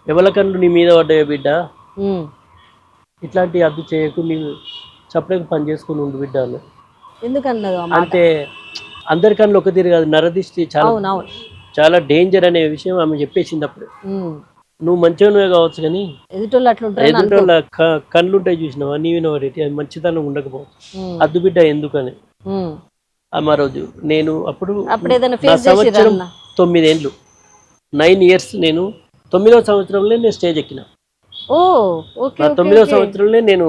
ఎవరికన్నా నీ మీద పడ్డాయో బిడ్డ, ఇట్లాంటి అద్దు చేయకు, నీవు సపరేట్గా పని చేసుకుని ఉండు బిడ్డ అన్న. ఎందుకన్నది అంటే అందరికన్నా ఒక తీరు కాదు, నరదిష్టి చాలా చాలా డేంజర్ అనే విషయం ఆమె చెప్పేసింది అప్పుడు. నువ్వు మంచిగా కావచ్చు కానీ ఎదుటోళ్ళ కళ్ళుంటాయి చూసినావా, నీవిన వాడేటి, అది మంచితనం ఉండకపోవచ్చు, అద్దు బిడ్డ ఎందుకని. ఆ రోజు నేను అప్పుడు సంవత్సరం 9 ఏళ్ళు, 9 ఇయర్స్, నేను 9వ సంవత్సరంలో నేను స్టేజ్ ఎక్కిన. 9వ సంవత్సరంలో నేను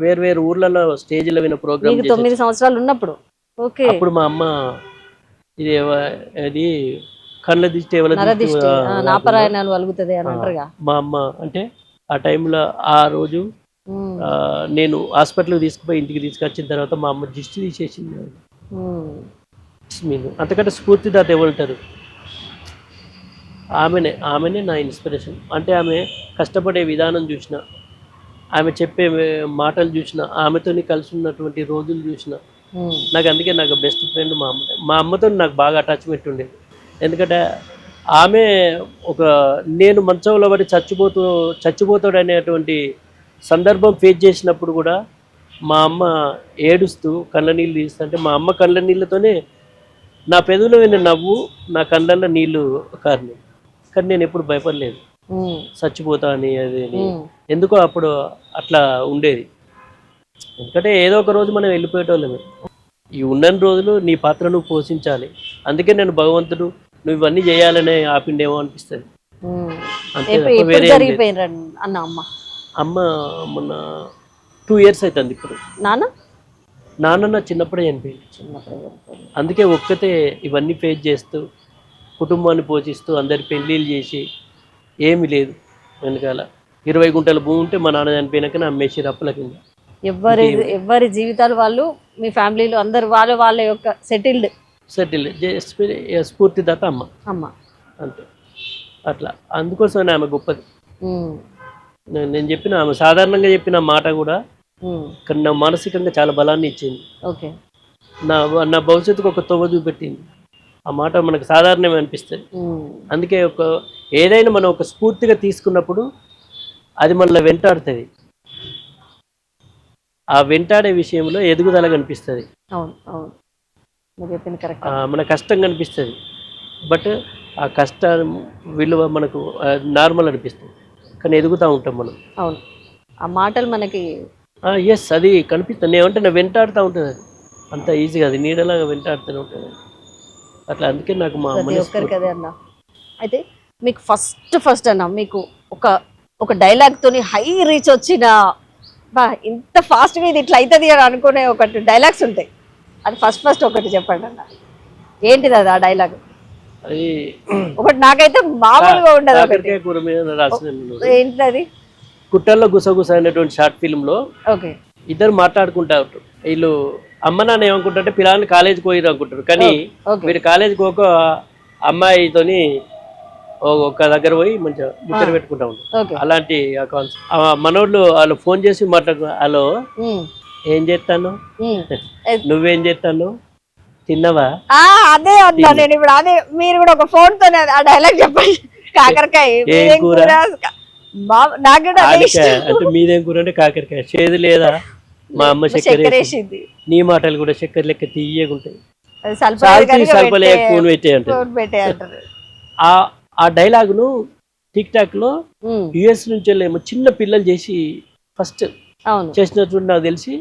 వేరు ఊర్లలో స్టేజ్లో విన్న ప్రోగ్రామ్ 9 సంవత్సరాలు ఉన్నప్పుడు. అప్పుడు మా అమ్మ ఇది కళ్ళ దిష్టి మా అమ్మ అంటే ఆ టైంలో ఆ రోజు నేను హాస్పిటల్కి తీసుకుపోయి ఇంటికి తీసుకొచ్చిన తర్వాత మా అమ్మ దిష్టి తీసేసింది. అంతకంటే స్ఫూర్తిదాత ఎవరుంటారు? ఆమెనే నా ఇన్స్పిరేషన్. అంటే ఆమె కష్టపడే విధానం చూసిన, ఆమె చెప్పే మాటలు చూసిన, ఆమెతో కలిసి ఉన్నటువంటి రోజులు చూసిన, నాకు అందుకే నాకు బెస్ట్ ఫ్రెండ్ మా అమ్మ. మా అమ్మతో నాకు బాగా అటాచ్మెంట్ ఉండేది. ఎందుకంటే ఆమె నేను మంచంలో పడి చచ్చిపోతాడు అనేటువంటి సందర్భం ఫేస్ చేసినప్పుడు కూడా మా అమ్మ ఏడుస్తూ కళ్ళ నీళ్ళు తీస్తుంటే, మా అమ్మ కళ్ళ నీళ్ళతోనే నా పెదవులో విన్న నవ్వు, నా కళ్ళల్లో నీళ్ళు కారినాయి. కానీ నేను ఎప్పుడు భయపడలేదు చచ్చిపోతా అని. అది ఎందుకో అప్పుడు అట్లా ఉండేది. ఎందుకంటే ఏదో ఒక రోజు మనం వెళ్ళిపోయేటోళ్ళమే. ఈ ఉన్న రోజులు నీ పాత్ర నువ్వు పోషించాలి. అందుకే నేను భగవంతుడు నువ్వు ఇవన్నీ చేయాలనే ఆపిండేమో అనిపిస్తుంది. అమ్మ మొన్న 2 ఇయర్స్ అవుతుంది. ఇప్పుడు నాన్న చిన్నప్పుడే చనిపోయింది. అందుకే ఒక్కతే ఇవన్నీ ఫేస్ చేస్తూ కుటుంబాన్ని పోషిస్తూ అందరి పెళ్ళిళ్ళు చేసి, ఏమీ లేదు వెనకాల. 20 గుంటల భూమి ఉంటే మా నాన్న చనిపోయినాక అమ్మేసి అప్పుల కింద. ఎవరి జీవితాలు వాళ్ళు, మీ ఫ్యామిలీలో అందరు వాళ్ళ యొక్క సెటిల్డ్ స్ఫూర్తిదాత అమ్మ అంతే. అట్లా అందుకోసం ఆమె గొప్పది. నేను చెప్పిన ఆమె సాధారణంగా చెప్పిన మాట కూడా కానీ నా మానసికంగా చాలా బలాన్ని ఇచ్చింది. నా భవిష్యత్తుకు ఒక తొవ్వ చూపెట్టింది. ఆ మాట మనకు సాధారణమే అనిపిస్తుంది. అందుకే ఏదైనా మనం ఒక స్ఫూర్తిగా తీసుకున్నప్పుడు అది మనల్ని వెంటాడుతుంది. ఆ వెంటాడే విషయంలో ఎదుగుదల కనిపిస్తుంది, మన కష్టం కనిపిస్తుంది. బట్ ఆ కష్టం విలువ మనకు నార్మల్ అనిపిస్తుంది, కానీ ఎదుగుతూ ఉంటాం మనం. అవును, ఆ మాటలు మనకి ఎస్ అది కనిపిస్తుంది. ఏమంటే నేను వెంటాడుతూ ఉంటుంది, అది అంత ఈజీగా అది నీడలాగా వెంటాడుతూనే ఉంటుంది అట్లా. అందుకే నాకు మా అమ్మ ఒక్కరికి అదే అన్న. అయితే మీకు ఫస్ట్ అన్న మీకు ఒక డైలాగ్తోని హై రీచ్ వచ్చిన, ఇంత ఫాస్ట్గా ఇది ఇట్లా అవుతుంది అని అనుకునే 2 డైలాగ్స్ ఉంటాయి, అది ఫస్ట్ ఒకటి చెప్పండి అన్న, ఏంటిది అది ఆ డైలాగ్? అది ఒకటి నాకైతే మామూలుగా ఉండదు ఒకటి. కాకరకాయ కూర మీద రాసిన ఏంటిది అది? కుట్టల్లో గుసగుస అనేటువంటి షార్ట్ ఫిల్మ్ లో ఓకే ఇద్దరు మాట్లాడుకుంటా ఉంటారు. వీళ్ళు అమ్మ నాన్న ఏమనుకుంటారంటే పిల్లల్ని కాలేజీకి పోయిరు అనుకుంటారు, కానీ ఓకే వీడు కాలేజీకి ఒక అమ్మాయితోని ఒక దగ్గర పోయి మంచిగా ముచ్చట పెట్టుకుంటా ఉంటారు. ఓకే అలాంటి మనోళ్ళు వాళ్ళు ఫోన్ చేసి మాట్లాడుకో, హలో ఏం చేస్తాను, నువ్వేం చేస్తాను, తిన్నవా? అదే అన్నా నేను ఇప్పుడు. అదే మీరు కూడా ఒక ఫోన్ తోనే ఆ డైలాగ్ చెప్పండి. కాకరకాయ ఏం కూర? నాకు కూడా అదే ఇష్టం. అంటే మీదేం కూర అంటే కాకరకాయ. చేదు లేదా? మా అమ్మ చక్కెర వేసింది. నీ మాటలు కూడా చక్కెర లెక్క తీయగుంటాయి. సల్పలే ఫోన్ పెట్టే అంటారు. ఆ డైలాగును టిక్ టాక్ లో యుఎస్ నుంచి వెళ్ళేమో చిన్న పిల్లలు చేసి ఫస్ట్ చేసినటువంటి నాకు తెలిసి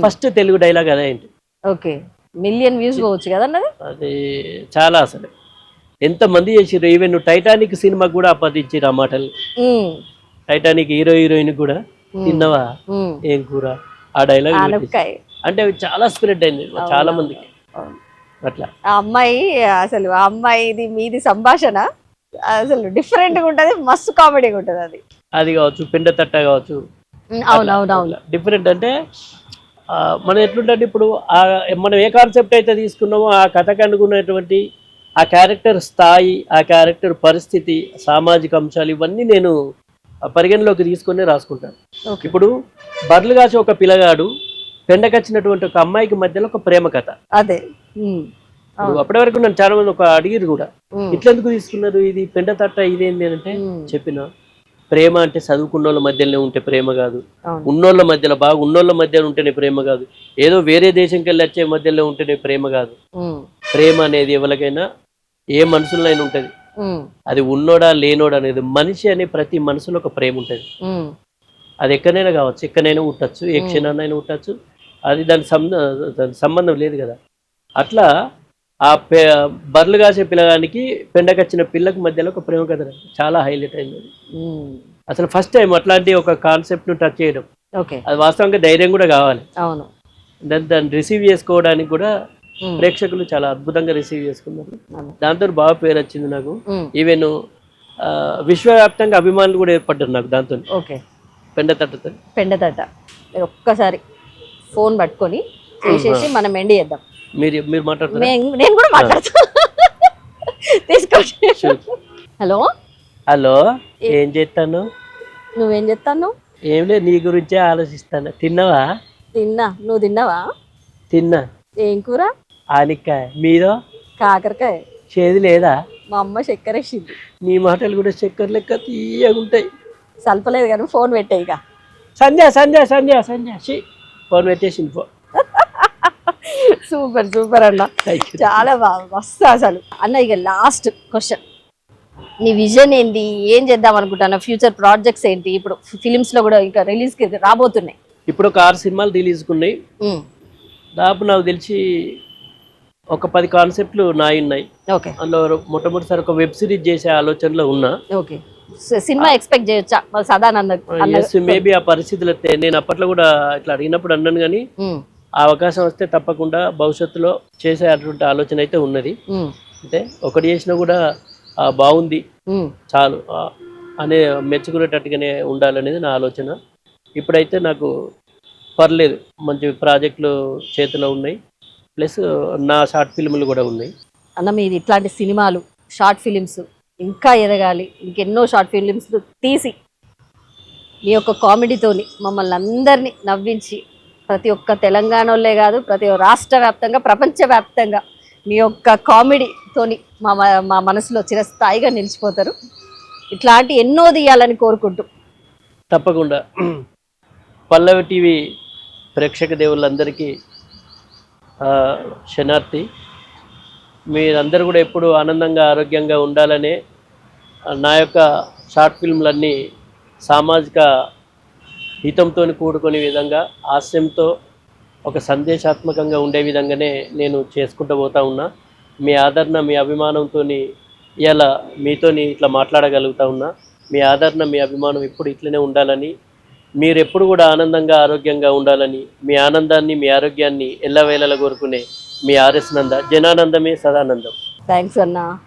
ఫస్ట్ తెలుగు డైలాగ్ అదే ఏంటి. ఓకే, మిలియన్ వ్యూస్ పోవచ్చు కదన్నది. అది చాలా అసలు ఎంత మంది చేసిర్రు. ఈవెన్ టైటానిక్ సినిమాకి కూడా ఆపాదించారు ఆ మాటలు. టైటానిక్ హీరోయిన్ కూడా తిన్నవా ఏం కూర, ఆ డైలాగ్ అంటే చాలా స్ప్రెడ్ అయింది చాలా మందికి. అట్లా ఆ అమ్మాయి అసలు ఆ అమ్మాయిది మీది సంభాషణ అసలు డిఫరెంట్ గా ఉంటది, మస్తు కామెడీగా ఉంటది. అది కావచ్చు, పిండ తట్ట కావచ్చు. అవునవునవును, డిఫరెంట్ అంటే మనం ఎట్లుంటే ఇప్పుడు మనం ఏ కాన్సెప్ట్ అయితే తీసుకున్నామో ఆ కథకు అనుకున్నటువంటి ఆ క్యారెక్టర్ స్థాయి, ఆ క్యారెక్టర్ పరిస్థితి, సామాజిక అంశాలు ఇవన్నీ నేను పరిగణలోకి తీసుకొని రాసుకుంటాను. ఇప్పుడు బర్లు కాసి ఒక పిల్లగాడు పెండకచ్చినటువంటి ఒక అమ్మాయికి మధ్యలో ఒక ప్రేమ కథ. అదే అప్పటి వరకు నన్ను చాలా మంది ఒక అడిగిరు కూడా, ఇట్లెందుకు తీసుకున్నారు, ఇది పెండ తట్ట ఇదేంటి అంటే చెప్పిన ప్రేమ అంటే చదువుకున్న వాళ్ళ మధ్యలోనే ఉంటే ప్రేమ కాదు, ఉన్నోళ్ళ మధ్యలో బాగా ఉన్నోళ్ళ మధ్యలో ఉంటేనే ప్రేమ కాదు, ఏదో వేరే దేశంకి వెళ్ళి వచ్చే మధ్యలో ఉంటేనే ప్రేమ కాదు. ప్రేమ అనేది ఎవరికైనా ఏ మనసులోనైనా ఉంటది. అది ఉన్నోడా లేనోడా అనేది మనిషి అనే ప్రతి మనసులో ఒక ప్రేమ ఉంటది. అది ఎక్కడైనా కావచ్చు, ఎక్కడైనా ఉండొచ్చు, ఏ క్షణాన్నైనా ఉండొచ్చు. అది దాని సంబంధం లేదు కదా. అట్లా ఆ బర్లు కాసే పిల్లగానికి పెండకచ్చిన పిల్లకు మధ్యలో ఒక ప్రేమ కథ చాలా హైలైట్ అయింది. అసలు ఫస్ట్ టైం అట్లాంటి ఒక కాన్సెప్ట్ ను టచ్ చేయడం, అది వాస్తవంగా ధైర్యం కూడా కావాలి. దాన్ని రిసీవ్ చేసుకోవడానికి కూడా ప్రేక్షకులు చాలా అద్భుతంగా రిసీవ్ చేసుకున్నారు. దాంతో బాగా పేరు వచ్చింది నాకు. ఈవెన్ విశ్వవ్యాప్తంగా అభిమానులు కూడా ఏర్పడ్డారు నాకు దాంతో. పెండతట్ట ఒక్కసారి ఫోన్ పట్టుకొని చేసేసి మనం ఎండి చేద్దాం. మీరు మాట్లాడుతున్నారు, నేను కూడా మాట్లాడతా. తీసుకోండి. హలో హలో ఏం చేస్తాను, నువ్వేం చేస్తాను? ఏం లేదు, నీ గురించే ఆలోచిస్తాను. తిన్నావా? తిన్నా. నువ్వు తిన్నావా? తిన్నా. ఏం కూర? ఆనికాయ. మీదో? కాకరకాయ. చేదు లేదా? మా అమ్మ చక్కెర వేసింది. నీ మాటలు కూడా చక్కెర లెక్క తీయగుంటాయి. సల్పలేదు కానీ ఫోన్ పెట్టే. ఇక సంధ్య సంధ్య సంధ్య సంధ్య ఫోన్ పెట్టేసింది. ఫోన్ సూపర్ సూపర్ అన్న, చాలా బాగా మస్తు అసలు. అన్న ఇక లాస్ట్ క్వశ్చన్, నీ విజన్ ఏంటి, ఏం చేద్దాం అనుకుంటున్నా, ఫ్యూచర్ ప్రాజెక్ట్స్ ఏంటి? ఇప్పుడు ఫిలిమ్స్ లో కూడా ఇంకా రిలీజ్ కి రాబోతున్నాయి. ఇప్పుడు ఒక 6 సినిమాలు రిలీజ్ కున్నాయి. దాదాపు నాకు తెలిసి ఒక 10 కాన్సెప్ట్లు ఉన్నాయి. అందులో మొట్టమొదటిసారి ఒక వెబ్ సిరీస్ చేసే ఆలోచనలో ఉన్నా. సినిమా ఎక్స్పెక్ట్ చేయొచ్చా సదానంద? మేబీ ఆ పరిస్థితులు నేను అప్పట్లో కూడా ఇట్లా అడిగినప్పుడు అన్నాను, కానీ ఆ అవకాశం వస్తే తప్పకుండా భవిష్యత్తులో చేసే అటువంటి ఆలోచన అయితే ఉన్నది. అంటే ఒకటి చేసినా కూడా బాగుంది చాలు అనే మెచ్చుకునేటట్టుగానే ఉండాలనేది నా ఆలోచన. ఇప్పుడైతే నాకు పర్లేదు, మంచి ప్రాజెక్టులు చేతిలో ఉన్నాయి, ప్లస్ నా షార్ట్ ఫిల్మ్లు కూడా ఉన్నాయి. అన్న మీది ఇట్లాంటి సినిమాలు, షార్ట్ ఫిలిమ్స్ ఇంకా ఎదగాలి, ఇంకెన్నో షార్ట్ ఫిలిమ్స్ తీసి మీ యొక్క కామెడీతోని మమ్మల్ని అందరినీ నవ్వించి, ప్రతి ఒక్క తెలంగాణలో కాదు ప్రతి రాష్ట్ర వ్యాప్తంగా, ప్రపంచవ్యాప్తంగా మీ యొక్క కామెడీతోని మా మనసులో చిరస్థాయిగా నిలిచిపోతారు. ఇట్లాంటి ఎన్నో తీయాలని కోరుకుంటూ తప్పకుండా పల్లవి టీవీ ప్రేక్షక దేవుళ్ళందరికీ శనార్థి. మీరందరూ కూడా ఎప్పుడు ఆనందంగా ఆరోగ్యంగా ఉండాలనే నా యొక్క షార్ట్ ఫిల్మ్లన్నీ సామాజిక హితంతో కూడుకునే విధంగా, హాస్యంతో ఒక సందేశాత్మకంగా ఉండే విధంగానే నేను చేసుకుంటూ పోతా ఉన్నా. మీ ఆదరణ, మీ అభిమానంతో ఇలా మీతోని ఇట్లా మాట్లాడగలుగుతా ఉన్నా. మీ ఆదరణ, మీ అభిమానం ఎప్పుడు ఇట్లనే ఉండాలని, మీరు ఎప్పుడు కూడా ఆనందంగా ఆరోగ్యంగా ఉండాలని, మీ ఆనందాన్ని, మీ ఆరోగ్యాన్ని ఎల్లవేళలా కోరుకునే మీ ఆర్ఎస్ నంద. జనానందమే సదానందం. థ్యాంక్స్ అన్నా.